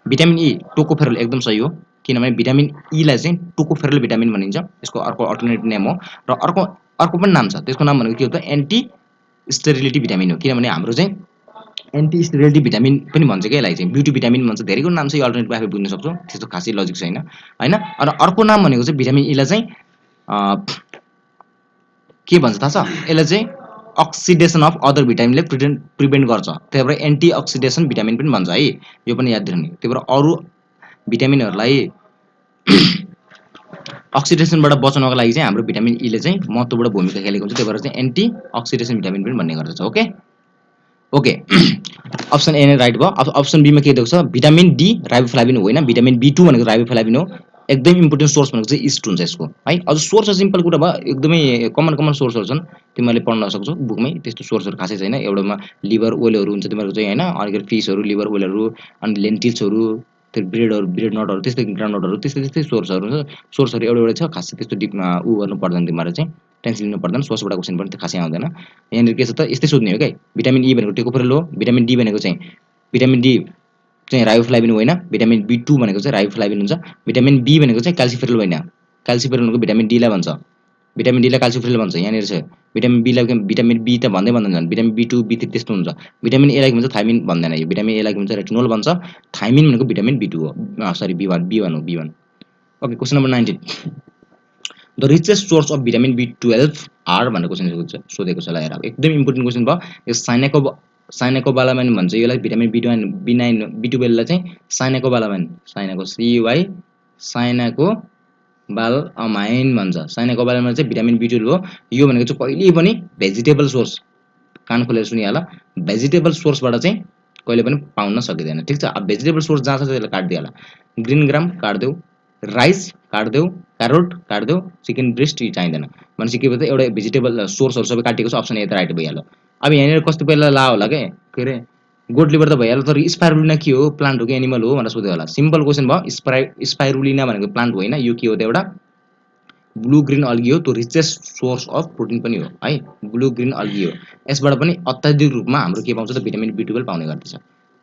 भिटामिन ई टोकोफेरोल एकदम सही हो किनभने भिटामिन ई लाई चाहिँ टोकोफेरोल भिटामिन भनिन्छ यसको अर्को अल्टरनेटिभ नेम हो र अर्को पनि नाम छ त्यसको नाम भनेको के हो त एन्टी स्टेरिलिटी भिटामिन हो किनभने हाम्रो चाहिँ एन्टी स्टेरिलिटी भिटामिन पनि भन्छ क्या यसलाई चाहिँ ब्युटी भिटामिन भन्छ धेरैको नाम चाहिँ अल्टरनेटिभ आफै बुझ्न सक्छौ त्यस्तो खासै लजिक छैन हैन अनि अर्को नाम भनेको चाहिँ भिटामिन ई लाई चाहिँ के भन्छ थाहा छ यसलाई चाहिँ अक्सिडेसन अफ अदर भिटामिनले प्रिभेन्ट गर्छ त्यही भएर एन्टी अक्सिडेसन भिटामिन पनि भन्छ है यो पनि याद राख्नु त्यही भएर अरू भिटामिनहरूलाई अक्सिडेसनबाट बचाउनको लागि चाहिँ हाम्रो भिटामिन ई ले चाहिँ महत्त्वपूर्ण भूमिका खेलेको हुन्छ त्यही भएर चाहिँ एन्टी अक्सिडेसन भिटामिन पनि भन्ने गर्दछ ओके ओके अप्सन ए नै राइट भयो अप्सन बी मा के दिएको छ भिटामिन डी राइबोफ्लाभिन होइन भिटामिन B2 भनेको राइबोफ्लाभिन हो एकदम इम्पोर्टेन्ट सोर्स भनेको चाहिँ इस्ट हुन्छ यसको है अझ सोर्स सिम्पल कुरा भयो एकदमै कमन सोर्सहरू छन् तिमीहरूले पढ्न सक्छौ बुकमै त्यस्तो सोर्सहरू खासै छैन एउटामा लिभर ओइलहरू हुन्छ तिमीहरूको चाहिँ हैन अनि फिसहरू लिभर ओइलहरू अनि लेन्टिल्सहरू त्यो ब्रेड नटहरू त्यस्तै ग्राउन्डनटहरू त्यस्तै सोर्सहरू हुन्छ सोर्सहरू एउटै छ खासै त्यस्तो डिपमा गर्नु पर्दैन तिमीहरू चाहिँ टेन्सन लिनु पर्दैन सोर्सबाट क्वेसन पनि खासै आउँदैन यहाँनिर के छ त यस्तै सोध्ने हो क्या भिटामिन ई भनेको टेकोफेरल हो भिटामिन डी भनेको चाहिँ भिटामिन डी चाहिँ राइबोफ्लाभिन होइन भिटामिन B2 भनेको चाहिँ राइबोफ्लाभिन हुन्छ भिटामिन बी भनेको चाहिँ क्याल्सिफेरल होइन क्याल्सिफेरल भनेको भिटामिन डीलाई भन्छ भिटामिन डीलाई क्याल्सिफेरल भन्छ यहाँनिर छ भिटामिन बीलाई भिटामिन बी त भन्दै भन्दैन भिटामिन B2 B3 त्यस्तो हुन्छ भिटामिन ए लाई भन्छ थाइमिन भन्दैन यो भिटामिन ए लाई भन्छ रेटिनोल भन्छ थाइमिन भनेको भिटामिन B2 हो सरी B1 हो B1 okay question number 19 the richest source of vitamin B12 are भनेर क्वेसन सोधेको छ ल हेर एकदम इम्पोर्टेन्ट क्वेसन भयो यो साइनाकोबालामाइन भन्छ यसलाई भिटामिन B9 B12 लाई चाहिँ साइनाकोबालामाइन साइनाको CY साइनाकोबालामाइन भन्छ साइनाकोबालामाइन चाहिँ भिटामिन B12 हो यो भनेको चाहिँ कहिल्यै पनि भेजिटेबल सोर्स कान खोलेर सुनिहाल भेजिटेबल सोर्सबाट चाहिँ कहिले पनि पाउन सकिँदैन ठीक छ अब भेजिटेबल सोर्स जहाँ छ त्यसलाई काट्दिहाल ग्रीन ग्राम काट्देऊ राइस काट्देऊ क्यारोट काट्देऊ चिकन ब्रेस्ट चाहिँदैन भनेपछि के भन्छ एउटा भेजिटेबल सोर्सहरू सबै काटिएको छ अप्सन ए त राइट भइहाल्यो अब यहाँनिर कस्तो पहिला ला होला के अरे गोट लिभर त भइहाल्यो तर स्पाइरुलिना के हो प्लान्ट हो कि एनिमल हो भनेर सोध्यो होला सिम्पल क्वेसन भयो स्पाइरुलिना भनेको प्लान्ट होइन यो के हो त एउटा ब्लू ग्रीन अल्गी हो त्यो रिचेस्ट सोर्स अफ प्रोटिन पनि हो है ब्लू ग्रीन अल्गी हो यसबाट पनि अत्याधिक रूपमा हाम्रो के पाउँछ त भिटामिन B12 पाउने गर्दछ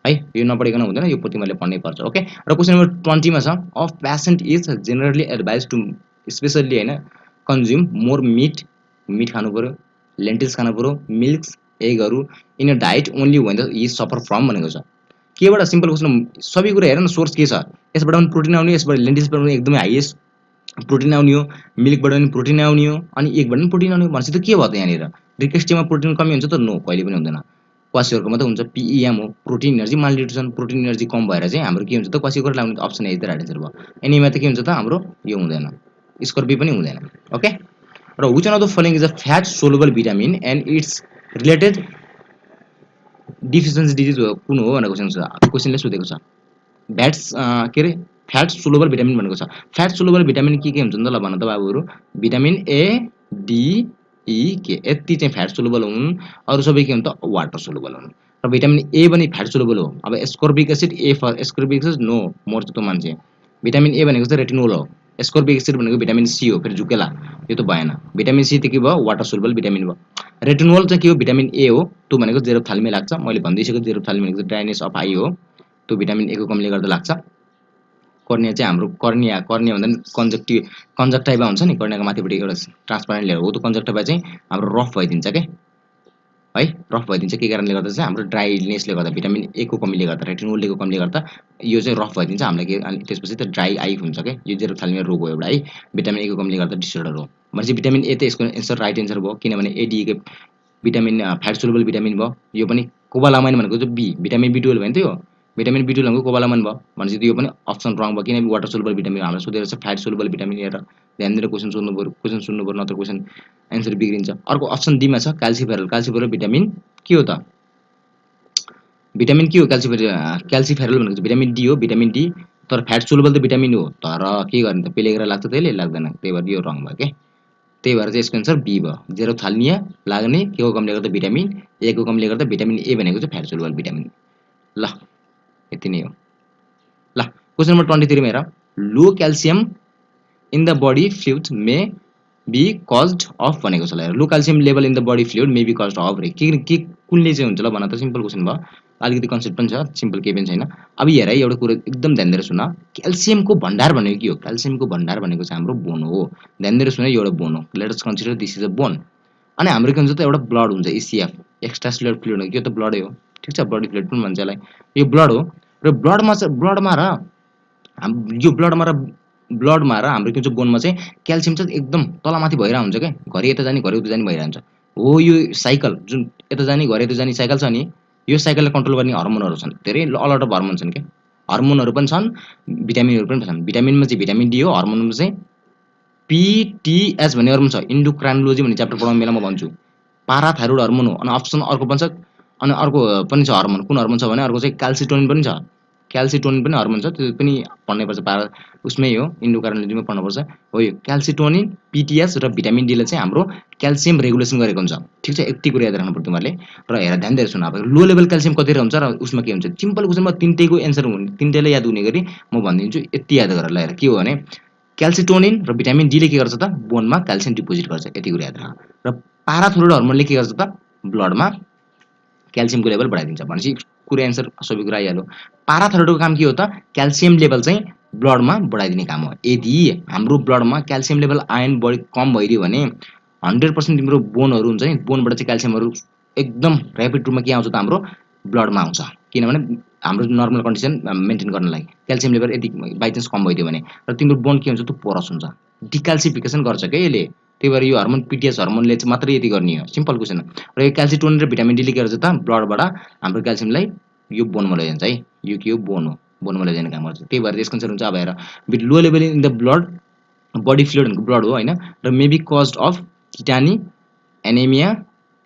है यो नपढिकन हुँदैन यो तिमीहरूले पढ्नै पर्छ ओके र क्वेसन नम्बर 20 मा छ of patient is generally advise to specially हैन कन्ज्युम मोर मिट खानु पर्यो लेन्टिल्स खानु पर्यो मिल्क्स एगहरू in a diet only when the he suffer from भनेको छ केबाट सिम्पल क्वेसन सबै कुरा हेर न सोर्स के छ यसबाट पनि प्रोटिन आउने यसबाट लेन्टिल्सबाट पनि एकदमै हाइएस्ट प्रोटिन आउने हो मिल्कबाट पनि प्रोटिन आउने हो अनि एकबाट पनि प्रोटिन आउने हो भनेपछि त के भयो त यहाँनिर रिक्वेस्टीमा प्रोटिन कमी हुन्छ त नो कहिले पनि हुँदैन क्वासियोरको मात्रै हुन्छ PEM हो protein energy malnutrition protein energy कम भएर चाहिँ हाम्रो के हुन्छ त क्वासियोर लाग्ने अप्सन ए त राइट आन्सर भयो एनीमा त के हुन्छ त हाम्रो यो हुँदैन स्कर्पी पनि हुँदैन ओके र which one of the following is a fat soluble vitamin and its related deficiency disease कुन हो भनेको क्वेसनले सोधेको छ भ्याट्स के अरे फ्याट सोलुबल भिटामिन भनेको छ फ्याट सोलुबल भिटामिन के हुन्छ त ल भन त बाबुहरू vitamin A D E K यति चाहिँ फ्याट सोलुबल हुन् अरू सबै के हुन्छ त वाटर सोलुबल हुन् र भिटामिन A पनि फ्याट सोलुबल हो अब ascorbic acid A for ascorbic acid no more त मान्छे भिटामिन A भनेको चाहिँ रेटिनोल हो एस्कर्बिक एसिड भनेको भिटामिन C हो फेरि जुकेला यो त भएन भिटामिन C त के भयो वाटर सोलुबल भिटामिन भयो रेटिनोल चाहिँ के हो भिटामिन A हो त्यो भनेको जेरोथाल्मीमा लाग्छ मैले भनिदिइसकेको जेरोथाल्मी भनेको ड्राइनेस अफ आई हो त्यो भिटामिन A को कमले गर्दा लाग्छ कर्निया चाहिँ हाम्रो कर्निया भन्दा कन्जक्टिभा हुन्छ नि कर्नियाको माथिपट्टि एउटा ट्रान्सपरेन्ट लेयर हो त्यो कन्जक्टिभा चाहिँ हाम्रो रफ भइदिन्छ के है रफ भइदिन्छ के कारणले गर्दा चाहिँ हाम्रो ड्राइनेसले गर्दा भिटामिन A को कमीले गर्दा रेटिनोल को कमीले गर्दा यो चाहिँ रफ भइदिन्छ हामीलाई के अनि त्यसपछि त ड्राई आई हुन्छ के यो जेरोथाल्मिया रोग हो एउटा है भिटामिन A को कमीले गर्दा डिसअर्डर हो भनेपछि भिटामिन A त यसको एन्सर राइट एन्सर भयो किनभने AD को भिटामिन फ्याट सोलुबल भिटामिन भयो यो पनि कोबालामाइन भनेको चाहिँ बी भिटामिन B12 भयो नि त यो भिटामिन B12 भनेको कोबालामाइन भयो भनेपछि यो पनि अप्सन रङ भयो किनभने वाटर सोलुबल भिटामिन हामीलाई सोधेको छ फ्याट सोलुबल भिटामिन हेरेर ध्यान दिएर क्वेसन सोध्नु पर्यो क्वेसन सुन्नु पर्यो नत्र क्वेसन एन्सर बिग्रिन्छ अर्को अप्सन डी मा छ क्याल्सिफेरल भिटामिन के हो त भिटामिन के हो क्याल्सिफेरल भनेको चाहिँ भिटामिन डी हो भिटामिन डी तर फ्याट सोलुबल त भिटामिन हो तर के गर्ने त पेलेग्रा लाग्छ त्यसले लाग्दैन त्यही भएर यो रङ भयो के त्यही भएर चाहिँ यसको एन्सर बी भयो जेरोथाल्मिया लाग्ने के को कमले गर्दा भिटामिन A को कमले गर्दा भिटामिन A भनेको चाहिँ फ्याट सोलुबल भिटामिन ल यति नै हो ल क्वेसन नम्बर 23 मा हेर low calcium in the body fluid may be caused of भनेको छ ल low calcium level in the body fluid may be caused of रे के कुनले चाहिँ हुन्छ ल भन त सिम्पल क्वेसन भयो अलिकति कन्सेप्ट पनि छ सिम्पल केही पनि छैन अब हेर है एउटा कुरा एकदम ध्यान दिएर सुन क्याल्सियमको भण्डार भनेको के हो क्याल्सियमको भण्डार भनेको चाहिँ हाम्रो बोन हो ध्यान दिएर सुन एउटा बोन हो let us consider this is a bone अनि हाम्रो के हुन्छ त एउटा ब्लड हुन्छ ECF एक्स्ट्रा सेलुलर फ्लुइड हो यो त ब्लडै हो ठीक छ बडी फ्लुइड पनि भन्छ यसलाई यो ब्लड हो र ब्लडमा र हाम्रो के हुन्छ बोनमा चाहिँ क्याल्सियम चाहिँ एकदम तलमाथि भइरहेको हुन्छ क्या घरि यता जाने घरि उता जाने भइरहन्छ हो यो साइकल जुन यता जाने घरि यता जाने साइकल छ नि यो साइकललाई कन्ट्रोल गर्ने हर्मोनहरू छन् धेरै अलट अफ हर्मोन छन् क्या हर्मोनहरू पनि छन् भिटामिनहरू पनि छन् भिटामिनमा चाहिँ भिटामिन डी हो हर्मोनमा चाहिँ PTH भन्ने हर्मोन छ इन्डोक्राइनोलोजी भन्ने च्याप्टर पढाउनु बेला म भन्छु पाराथाइरोइड हर्मोन हो अनि अप्सन अर्को पनि छ अनि अर्को पनि छ हर्मोन, कुन हर्मोन छ भने अर्को चाहिँ क्याल्सिटोनिन पनि छ। क्याल्सिटोनिन पनि हर्मोन छ, त्यो पनि पढ्नैपर्छ, उसमै हो, इन्डोक्राइनोलोजीमा पढ्नुपर्छ। हो यो क्याल्सिटोनिन, पिटिएस र भिटामिन डीले चाहिँ हाम्रो क्याल्सियम रेगुलेसन गरेको हुन्छ। ठिक छ, यति कुरा याद राख्नुपर्छ तिमीहरूले। र हेर ध्यान दिएर सुन, अब लो लेभल क्याल्सियम कति हुन्छ र उसमा के हुन्छ, सिम्पल क्वेसनमा तिनटैको एन्सर हुने, तिनटैलाई याद हुने गरी म भनिदिन्छु, यति याद गर। ल हेर के हो भने क्याल्सिटोनिन र भिटामिन डीले के गर्छ त, बोनमा क्याल्सियम डिपोजिट गर्छ, यति कुरा याद राख। र पाराथाइरोइड हर्मोनले के गर्छ त, ब्लडमा क्याल्सियमको लेभल बढाइदिन्छ। भनेपछि कुरा एन्सर सबै कुरा आइहाल्यो। पाराथाइरोइडको काम के हो त, क्याल्सियम लेभल चाहिँ ब्लडमा बढाइदिने काम हो। यदि हाम्रो ब्लडमा क्याल्सियम लेभल आयन बढी कम भइदियो भने 100% तिम्रो बोनहरू हुन्छ नि, बोनबाट चाहिँ क्याल्सियमहरू एकदम ऱ्यापिड रूपमा के आउँछ त, हाम्रो ब्लडमा आउँछ। किनभने हाम्रो नर्मल कन्डिसन मेन्टेन गर्नलाई क्याल्सियम लेभल यदि बाइचान्स कम भइदियो भने, र तिम्रो बोन के हुन्छ, त्यो पोरस हुन्छ, डिक्याल्सिफिकेसन गर्छ क्या यसले। त्यही भएर यो हर्मोन पिटिएस हर्मोनले चाहिँ मात्रै यति गर्ने हो, सिम्पल क्वेसन। र यो क्याल्सिटोनिन र भिटामिन डीले के गर्छ त, ब्लडबाट हाम्रो क्याल्सियमलाई यो बोनमा लैजान्छ है। यो के हो, बोन हो, बोनमा लैजाने काम गर्छ। त्यही भएर यसको एन्सर हुन्छ, अब हेर, with low level in the blood, body fluid भनेको ब्लड हो होइन, र may be caused of tetany, anaemia,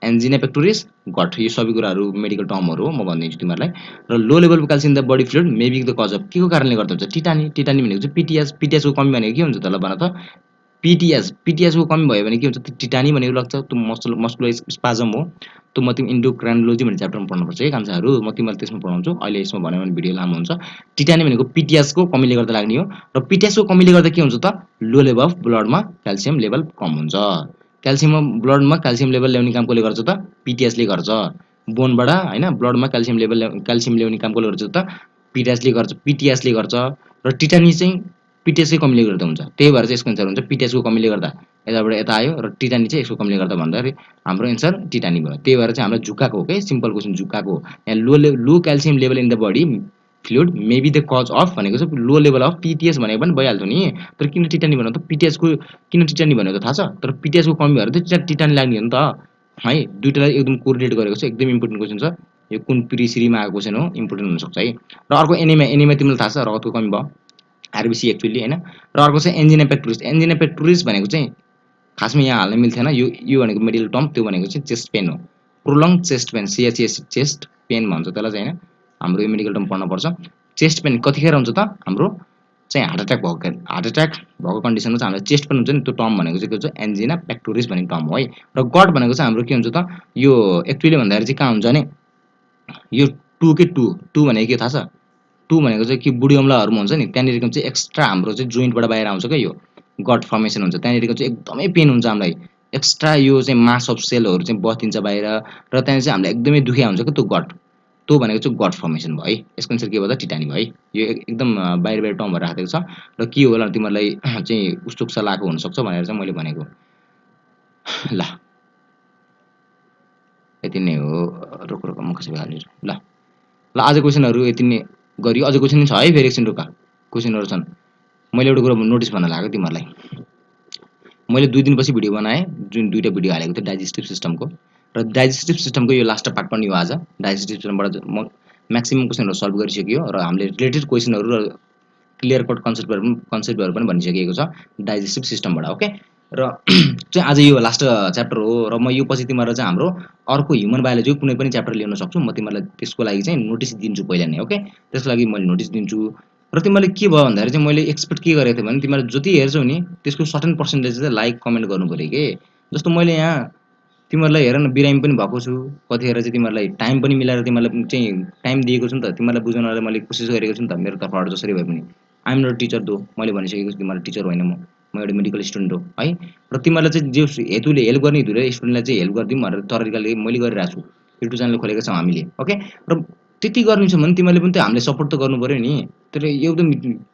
angina pectoris, gout, यो सबै कुराहरू मेडिकल टर्महरू हो, म भनिदिन्छु तिमीहरूलाई। र लो लेभलको calcium in the body fluid maybe the cause of, के को कारणले गर्दा हुन्छ, टिटानी। टिटानी भनेको चाहिँ पिटिएस, पिटिएसको कमी भनेको के हुन्छ त, ल भन त, पिटिएस, पिटिएसको कमी भयो भने के हुन्छ, टिटानी भनेको लाग्छ, त्यो मस्कुलर स्पाजम हो। त्यो म तिमी इन्डोक्राइनोलोजी भन्ने च्याप्टरमा पढ्नुपर्छ है कान्छाहरू, म तिमीलाई त्यसमा पढाउँछु, अहिले यसमा भन्यो भने भिडियो लामो हुन्छ। टिटानी भनेको पिटिएसको कमीले गर्दा लाग्ने हो, र पिटिएसको कमीले गर्दा के हुन्छ त, लो लेभल अफ ब्लडमा क्याल्सियम लेभल कम हुन्छ। क्याल्सियम ब्लडमा क्याल्सियम लेभल ल्याउने काम कसले गर्छ त, पिटिएसले गर्छ। बोनबाट होइन ब्लडमा क्याल्सियम ल्याउने काम कसले गर्छ त, पिटिएसले गर्छ। र टिटानी चाहिँ पिटिएसकै कमीले गर्दा हुन्छ। त्यही भएर चाहिँ यसको एन्सर हुन्छ पिटिएसको कमीले गर्दा, यताबाट यता आयो, र टिटानी चाहिँ यसको कमीले गर्दा भन्दाखेरि हाम्रो एन्सर टिटानी भयो। त्यही भएर चाहिँ हामीलाई झुक्काको हो कि सिम्पल क्वेसन झुक्काको हो। यहाँ low calcium level in the body fluid may be the cause of भनेको चाहिँ लो लेभल अफ पिटिएस भनेको पनि भइहाल्थ्यो नि। तर किन टिटानी भन्यो त, पिटिएसको किन टिटानी भनेको थाहा छ, तर पिटिएसको कमी भएर चाहिँ टिटानी लाग्ने हो नि त है। दुइटालाई एकदम कोरिलेट गरेको छ, एकदम इम्पोर्टेन्ट क्वेसन छ यो, कुन प्रिसिरीमा आएको क्वेसन हो, इम्पोर्टेन्ट हुनसक्छ है। र अर्को एनिमिया, एनिमिया तिमीलाई थाहा छ, रगतको कमी भयो, आरबिसी एक्चुअली होइन। र अर्को चाहिँ एन्जिना पेक्टोरिस, एन्जिना पेक्टोरिस भनेको चाहिँ खासमा यहाँ हाल्न मिल्थेन, यो भनेको मेडिकल टर्म, त्यो भनेको चाहिँ चेस्ट पेन हो, prolong chest pain, CHS chest pain भन्छ त्यसलाई चाहिँ होइन, हाम्रो यो मेडिकल टर्म पढ्नुपर्छ। चेस्ट पेन कतिखेर हुन्छ त, हाम्रो चाहिँ हार्ट एट्याक भएको कन्डिसनमा चाहिँ हामीलाई चेस्ट पेन हुन्छ नि, त्यो टर्म भनेको चाहिँ के हुन्छ, एन्जिना पेक्टोरिस भन्ने टर्म हो है। र गट भनेको चाहिँ हाम्रो के हुन्छ त, यो एक्चुअली भन्दाखेरि चाहिँ कहाँ हुन्छ भने यो टु भनेको के थाहा छ, टु भनेको चाहिँ कि बुढी अम्ला हर्मोन हुन्छ नि, त्यहाँनिरको चाहिँ एक्स्ट्रा हाम्रो चाहिँ जोइन्टबाट बाहिर आउँछ क्या, यो गट फर्मेसन हुन्छ, त्यहाँनिरको चाहिँ एकदमै पेन हुन्छ हामीलाई, एक्स्ट्रा यो चाहिँ मास अफ सेलहरू चाहिँ बस्दिन्छ बाहिर, र त्यहाँदेखि चाहिँ हामीलाई एकदमै दुखिया हुन्छ क्या त्यो गट, त्यो भनेको चाहिँ गट फर्मेसन भयो है। यसको एन्सर के भयो त, टिटानी भयो है। यो एकदम बाहिर टर्म भएर राखेको छ, र के होला तिमीहरूलाई चाहिँ उत्सुकता लागेको हुनसक्छ भनेर चाहिँ मैले भनेको। ल यति नै हो, रोक म कसै हालिदिन्छु ल। ल आज क्वेसनहरू यति नै गरियो, अझै क्वेसन छ है, फेरि एकछिन रोका, क्वेसनहरू छन्। मैले एउटा कुरा नोटिस भन्न लागेको तिमीहरूलाई, मैले 2 दिनपछि भिडियो बनाएँ, जुन 2टा भिडियो हालेको थियो डाइजेस्टिभ सिस्टमको, र डाइजेस्टिभ सिस्टमको यो लास्ट पार्ट पनि हो आज। डाइजेस्टिभ सिस्टमबाट म म्याक्सिमम क्वेसनहरू सल्भ गरिसक्यो, र हामीले रिलेटेड क्वेसनहरू र क्लियर कट कन्सेप्टहरू पनि भनिसकेको छ डाइजेस्टिभ सिस्टमबाट। ओके, र चाहिँ आज यो लास्ट च्याप्टर हो, र म यो पछि तिमीहरूलाई चाहिँ हाम्रो अर्को ह्युमन बायोलोजीको कुनै पनि च्याप्टर ल्याउन सक्छु, म तिमीहरूलाई त्यसको लागि चाहिँ नोटिस दिन्छु पहिला नै। ओके, त्यसको लागि मैले नोटिस दिन्छु। र तिमीहरूले के भयो भन्दाखेरि चाहिँ मैले एक्सपेक्ट के गरेको थिएँ भने तिमीहरूले जति हेर्छौ नि त्यसको सर्टेन पर्सेन्टेज चाहिँ लाइक कमेन्ट गर्नु पऱ्यो कि। जस्तो मैले यहाँ तिमीहरूलाई हेर न, बिरामी पनि भएको छु, कतिखेर चाहिँ तिमीहरूलाई टाइम पनि मिलाएर तिमीहरूलाई चाहिँ टाइम दिएको छु नि त, तिमीहरूलाई बुझाउनलाई मैले कोसिस गरेको छु नि त मेरो तर्फबाट जसरी भए पनि। आइएम नट टिचर दो, मैले भनिसकेको छु तिमीहरूलाई टिचर होइन म एउटा मेडिकल स्टुडेन्ट हो है। र तिमीहरूलाई चाहिँ जो हेतुले हेल्प गर्ने हेतुले स्टुडेन्टलाई चाहिँ हेल्प गरिदिउँ भनेर तरिकाले मैले गरिरहेको छु, युट्युब च्यानल खोलेको छौँ हामीले। ओके, र त्यति गर्नु छ भने तिमीहरूले पनि त हामीले सपोर्ट त गर्नु पऱ्यो नि। तर एकदम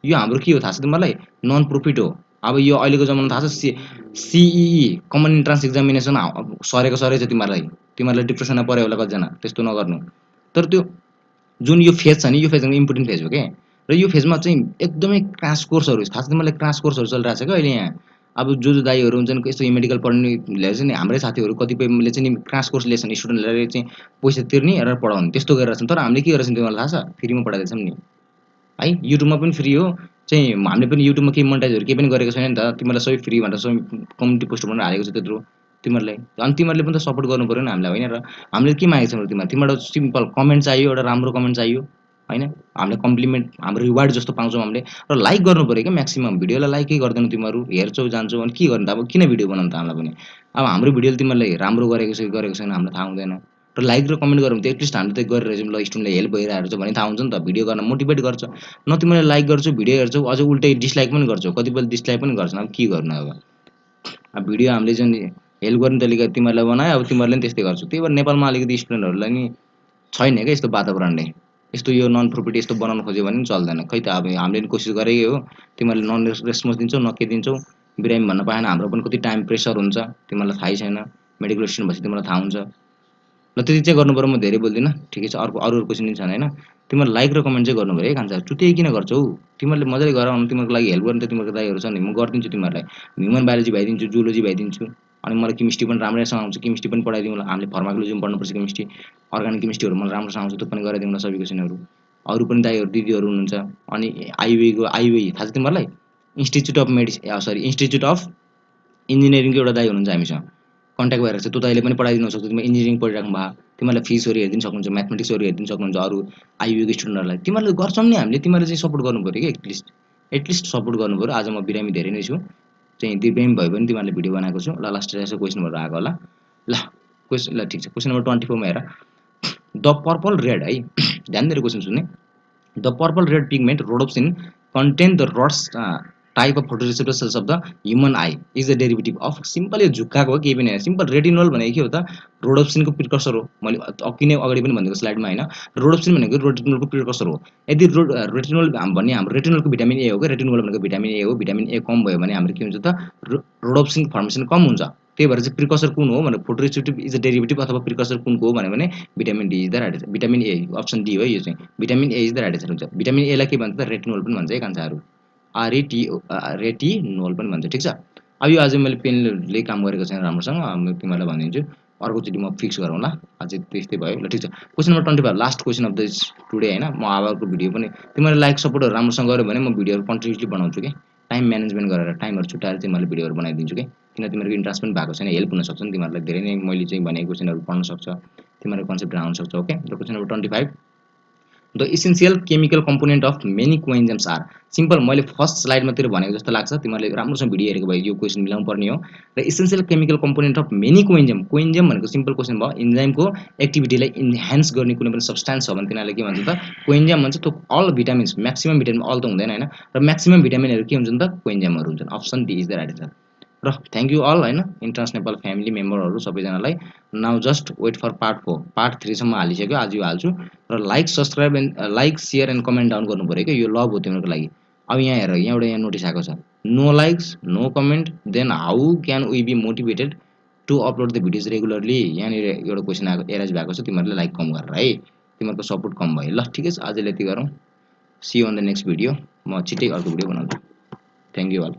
यो हाम्रो के हो थाहा छ तिमीहरूलाई, नन प्रफिट हो। अब यो अहिलेको जमाना थाहा छ, सिइई कमन इन्ट्रान्स एक्जामिनेसन सरेको छ तिमीहरूलाई डिप्रेसनमा पऱ्यो होला कतिजना, त्यस्तो नगर्नु। तर त्यो जुन यो फेज छ नि, यो फेज इम्पोर्टेन्ट फेज हो क्या, र यो फेजमा चाहिँ एकदमै क्रास कोर्सहरू थाहा छ तिमीलाई, क्रास कोर्सहरू चलिरहेको छ क्या अहिले यहाँ। अब जो दाइहरू हुन्छन् यस्तो मेडिकल पढ्नेले चाहिँ नि, हाम्रै साथीहरू कतिपयले चाहिँ नि क्रास कोर्स लिएछन्, स्टुडेन्टलाई चाहिँ पैसा तिर्ने र पढाउने त्यस्तो गरेर छन्। तर हामीले के गरेछौँ तिमीलाई थाहा छ, फ्रीमा पढाइदिन्छौँ नि है। युट्युबमा पनि फ्री हो चाहिँ, हामीले पनि युट्युबमा केही मोनिटाइजहरू केही पनि गरेको छैन नि त, तिमीलाई सबै फ्री भनेर सबै कम्युनिटी पोस्ट भनेर हालेको छ त्यत्रो। तिमीहरूलाई। अनि तिमीहरूले पनि त सपोर्ट गर्नु पऱ्यो नि हामीलाई होइन र। हामीले के मागेको छौँ र तिमीबाट सिम्पल कमेन्ट चाहियो, एउटा राम्रो कमेन्ट चाहियो होइन। हामीले कम्प्लिमेन्ट हाम्रो रिवार्ड जस्तो पाउँछौँ हामीले। र लाइक गर्नु पऱ्यो क्या म्याक्सिमम्। भिडियोलाई लाइकै गर्दैनौ तिमीहरू, हेर्छौ जान्छौ अनि के गर्नु त अब, किन भिडियो बनाउनु त हामीलाई पनि। अब हाम्रो भिडियोले तिमीहरूले राम्रो गरेको छ कि गरेको छैन हामीलाई थाहा हुँदैन। र लाइक र कमेन्ट गऱ्यो भने त एटलिस्ट हामीले त गरिरहेछौँ, ल स्टुडेन्टलाई हेल्प भइरहेको छ भने थाहा हुन्छ नि त, भिडियो गर्न मोटिभेट गर्छ। न तिमीले लाइक गर्छौ, भिडियो हेर्छौ, अझ उल्टै डिसलाइक पनि गर्छौ, कतिपय डिसलाइक पनि गर्छन्। अब के गर्नु अब। अब भिडियो हामीले जुन हेल्प गर्ने तरिका तिमीहरूलाई बनायो, अब तिमीहरूले पनि त्यस्तै गर्छौ। त्यही भएर नेपालमा अलिकति स्टुडेन्टहरूलाई नि छैन क्या यस्तो वातावरणले। यस्तो यो नन प्रफिट यस्तो बनाउन खोज्यो भने पनि चल्दैन। खै त अब हामीले पनि कोसिस गरेकै हो, तिमीहरूले नन रेस्पोन्स दिन्छौ न के दिन्छौ। बिरामी भन्न पाएन, हाम्रो पनि कति टाइम प्रेसर हुन्छ, तिमीहरूलाई थाहै छैन। मेडिकल स्टुडेन्ट भएपछि तिमीलाई थाहा हुन्छ। ल त्यति चाहिँ गर्नु पऱ्यो, म धेरै बोल्दिनँ, ठिकै छ। अरू क्वेसन पनि छन् होइन। तिमीहरू लाइक र कमेन्ट चाहिँ गर्नु पऱ्यो है कान्छा। चुतिए किन गर्छौ? तिमीहरूले मजाले गर, तिमीहरूको लागि हेल्प गर्ने त तिमीहरूको दाइहरू छ नि, म गरिदिन्छु तिमीहरूलाई। ह्युमन बायोलोजी भइदिन्छु, जुलोजी भइदिन्छु, अनि मलाई केमिस्ट्री पनि राम्रैसँग आउँछ, केमिस्ट्री पनि पढाइदिउँला। हामीले फार्माकोलोजी पनि पढ्नुपर्छ केमिस्ट्री, अर्गानिक केमिस्ट्रीहरू मलाई राम्रोसँग आउँछ, त्यो पनि गराइदिउँला सबै क्वेसनहरू। अरू पनि दाइहरू दिदीहरू हुनुहुन्छ। अनि आइयुई थाहा छ तिमीहरूलाई? इन्स्टिच्युट अफ इन्जिनियरिङको एउटा दाइ हुनुहुन्छ हामीसँग कन्ट्याक्ट भइरहेको छ। त्यो दाइले पनि पढाइदिनु सक्छ। तिमीले इन्जिनियरिङ पढिराख्नु भए तिमीहरूलाई फिसहरू हेरिदिनु सक्नुहुन्छ, म्याथमेटिक्सहरू हेरिदिनु सक्नुहुन्छ अरू आइयुको स्टुडेन्टहरूलाई। तिमीहरूले गर्छौँ नि हामीले, तिमीहरूले चाहिँ सपोर्ट गर्नु पऱ्यो कि एटलिस्ट सपोर्ट गर्नु पऱ्यो। आज म बिरामी धेरै नै छु, चाहिँ बिरामी भयो भने तिमीहरूले भिडियो बनाएको छु। ल लास्ट यसो क्वेसनहरू आएको होला। ल ल ठिक छ। क्वेसन नम्बर 24 मा हेर, द पर्पल रेड है, ध्यान दिएर क्वेसन सुन्ने। The purple red pigment rhodopsin contain the rods type of photoreceptor cells of the human eye is a derivative of simple. यो झुक्काको हो केही पनि होइन। सिम्पल रेटिनोल भनेको के हो त? रोडोप्सिनको प्रिकर्सर हो। मैले अघि नै अगाडि पनि भनेको स्लाइडमा होइन, रोडोप्सिन भनेको रेटिनोलको प्रिकर्सर हो। यदि रेटिनोल भन्ने हाम्रो रेटिनोलको भिटामिन ए हो क्या, रेटिनोल भनेको भिटामिन ए हो। भिटामिन ए कम भयो भने हाम्रो के हुन्छ त, रोडोप्सिन फर्मेसन कम हुन्छ। त्यही भएर चाहिँ प्रिकर्सर कुन हो भने फोटोरेसेप्टिभ इज अ डेरिभेटिभ अथवा प्रिकर्सर कुनको हो भने vitamin D is the right answer. Vitamin A, option D हो यो चाहिँ। Vitamin A is the right answer हुन्छ। भिटामिन एलाई के भन्छ त? रेटिनोल पनि भन्छ है कान्छाहरू, रेटिनोल पनि भन्छ, ठिक छ। अब यो आज मैले पेनले काम गरेको छैन राम्रोसँग, म तिमीहरूलाई भनिदिन्छु, अर्कोचोटि म फिक्स गरौँ ल। अझै त्यस्तै भयो ल, ठिक छ। Question number 25 last question of this today होइन। म अबको भिडियो पनि तिमीहरूले लाइक सपोर्टहरू राम्रोसँग गऱ्यो भने म भिडियोहरू कन्टिन्युसली बनाउँछु कि, टाइम म्यानेजमेन्ट गरेर टाइमहरू छुट्याएर तिमीहरूले भिडियोहरू बनाइदिन्छु कि। किन तिमीहरूको इन्ट्रेस्ट पनि भएको छैन, हेल्प हुनसक्छ नि तिमीहरूलाई धेरै नै। मैले चाहिँ भनेको क्वेसनहरू पढ्न सक्छ, तिमीहरूको कन्सेप्ट आउन सक्छ। ओके, र question number 25, the essential chemical component of many coenzymes are. Simple, मैले फर्स्ट स्लाइडमा तिर भनेको जस्तो लाग्छ, तिमीहरूले राम्रोसँग भिडियो हेरेको भए यो क्वेसन मिलाउनु पर्ने हो। र essential chemical component of many coenzyme, coenzyme भनेको सिम्पल क्वेसन भयो, इन्जाइमको एक्टिभिटीलाई इन्हान्स गर्ने कुनै पनि सब्सटेन्स हो भने तिनीहरूले के भन्छ त? कोएन्जाइम भन्छ। त्यो all vitamins, maximum vitamin, all त हुँदैन होइन, र म्याक्सिमम भिटामिनहरू के हुन्छन् त? कोएन्जाइमहरू हुन्छन्। Option D is the right answer. र थ्याङ्क यू अल होइन, इन्ट्रान्स नेपाल फ्यामिली मेम्बरहरू सबैजनालाई। Now just wait for part 4। Part 3 सम्म हालिसक्यो, आज यो हाल्छु। र like subscribe and like share and comment down गर्नु पऱ्यो क्या, यो लभ हो तिमीहरूको लागि। अब यहाँ हेर, यहाँ नोटिस आएको छ, no likes no comment then how can we be motivated to upload the videos regularly. यहाँनिर एउटा क्वेसन आएको, एराइज भएको छ, तिमीहरूले लाइक कम गरेर है, तिमीहरूको सपोर्ट कम भयो। ल ठिकै छ, आजलाई यति गरौँ। See you on the next video. म छिट्टै अर्को भिडियो बनाउँछु। Thank you all.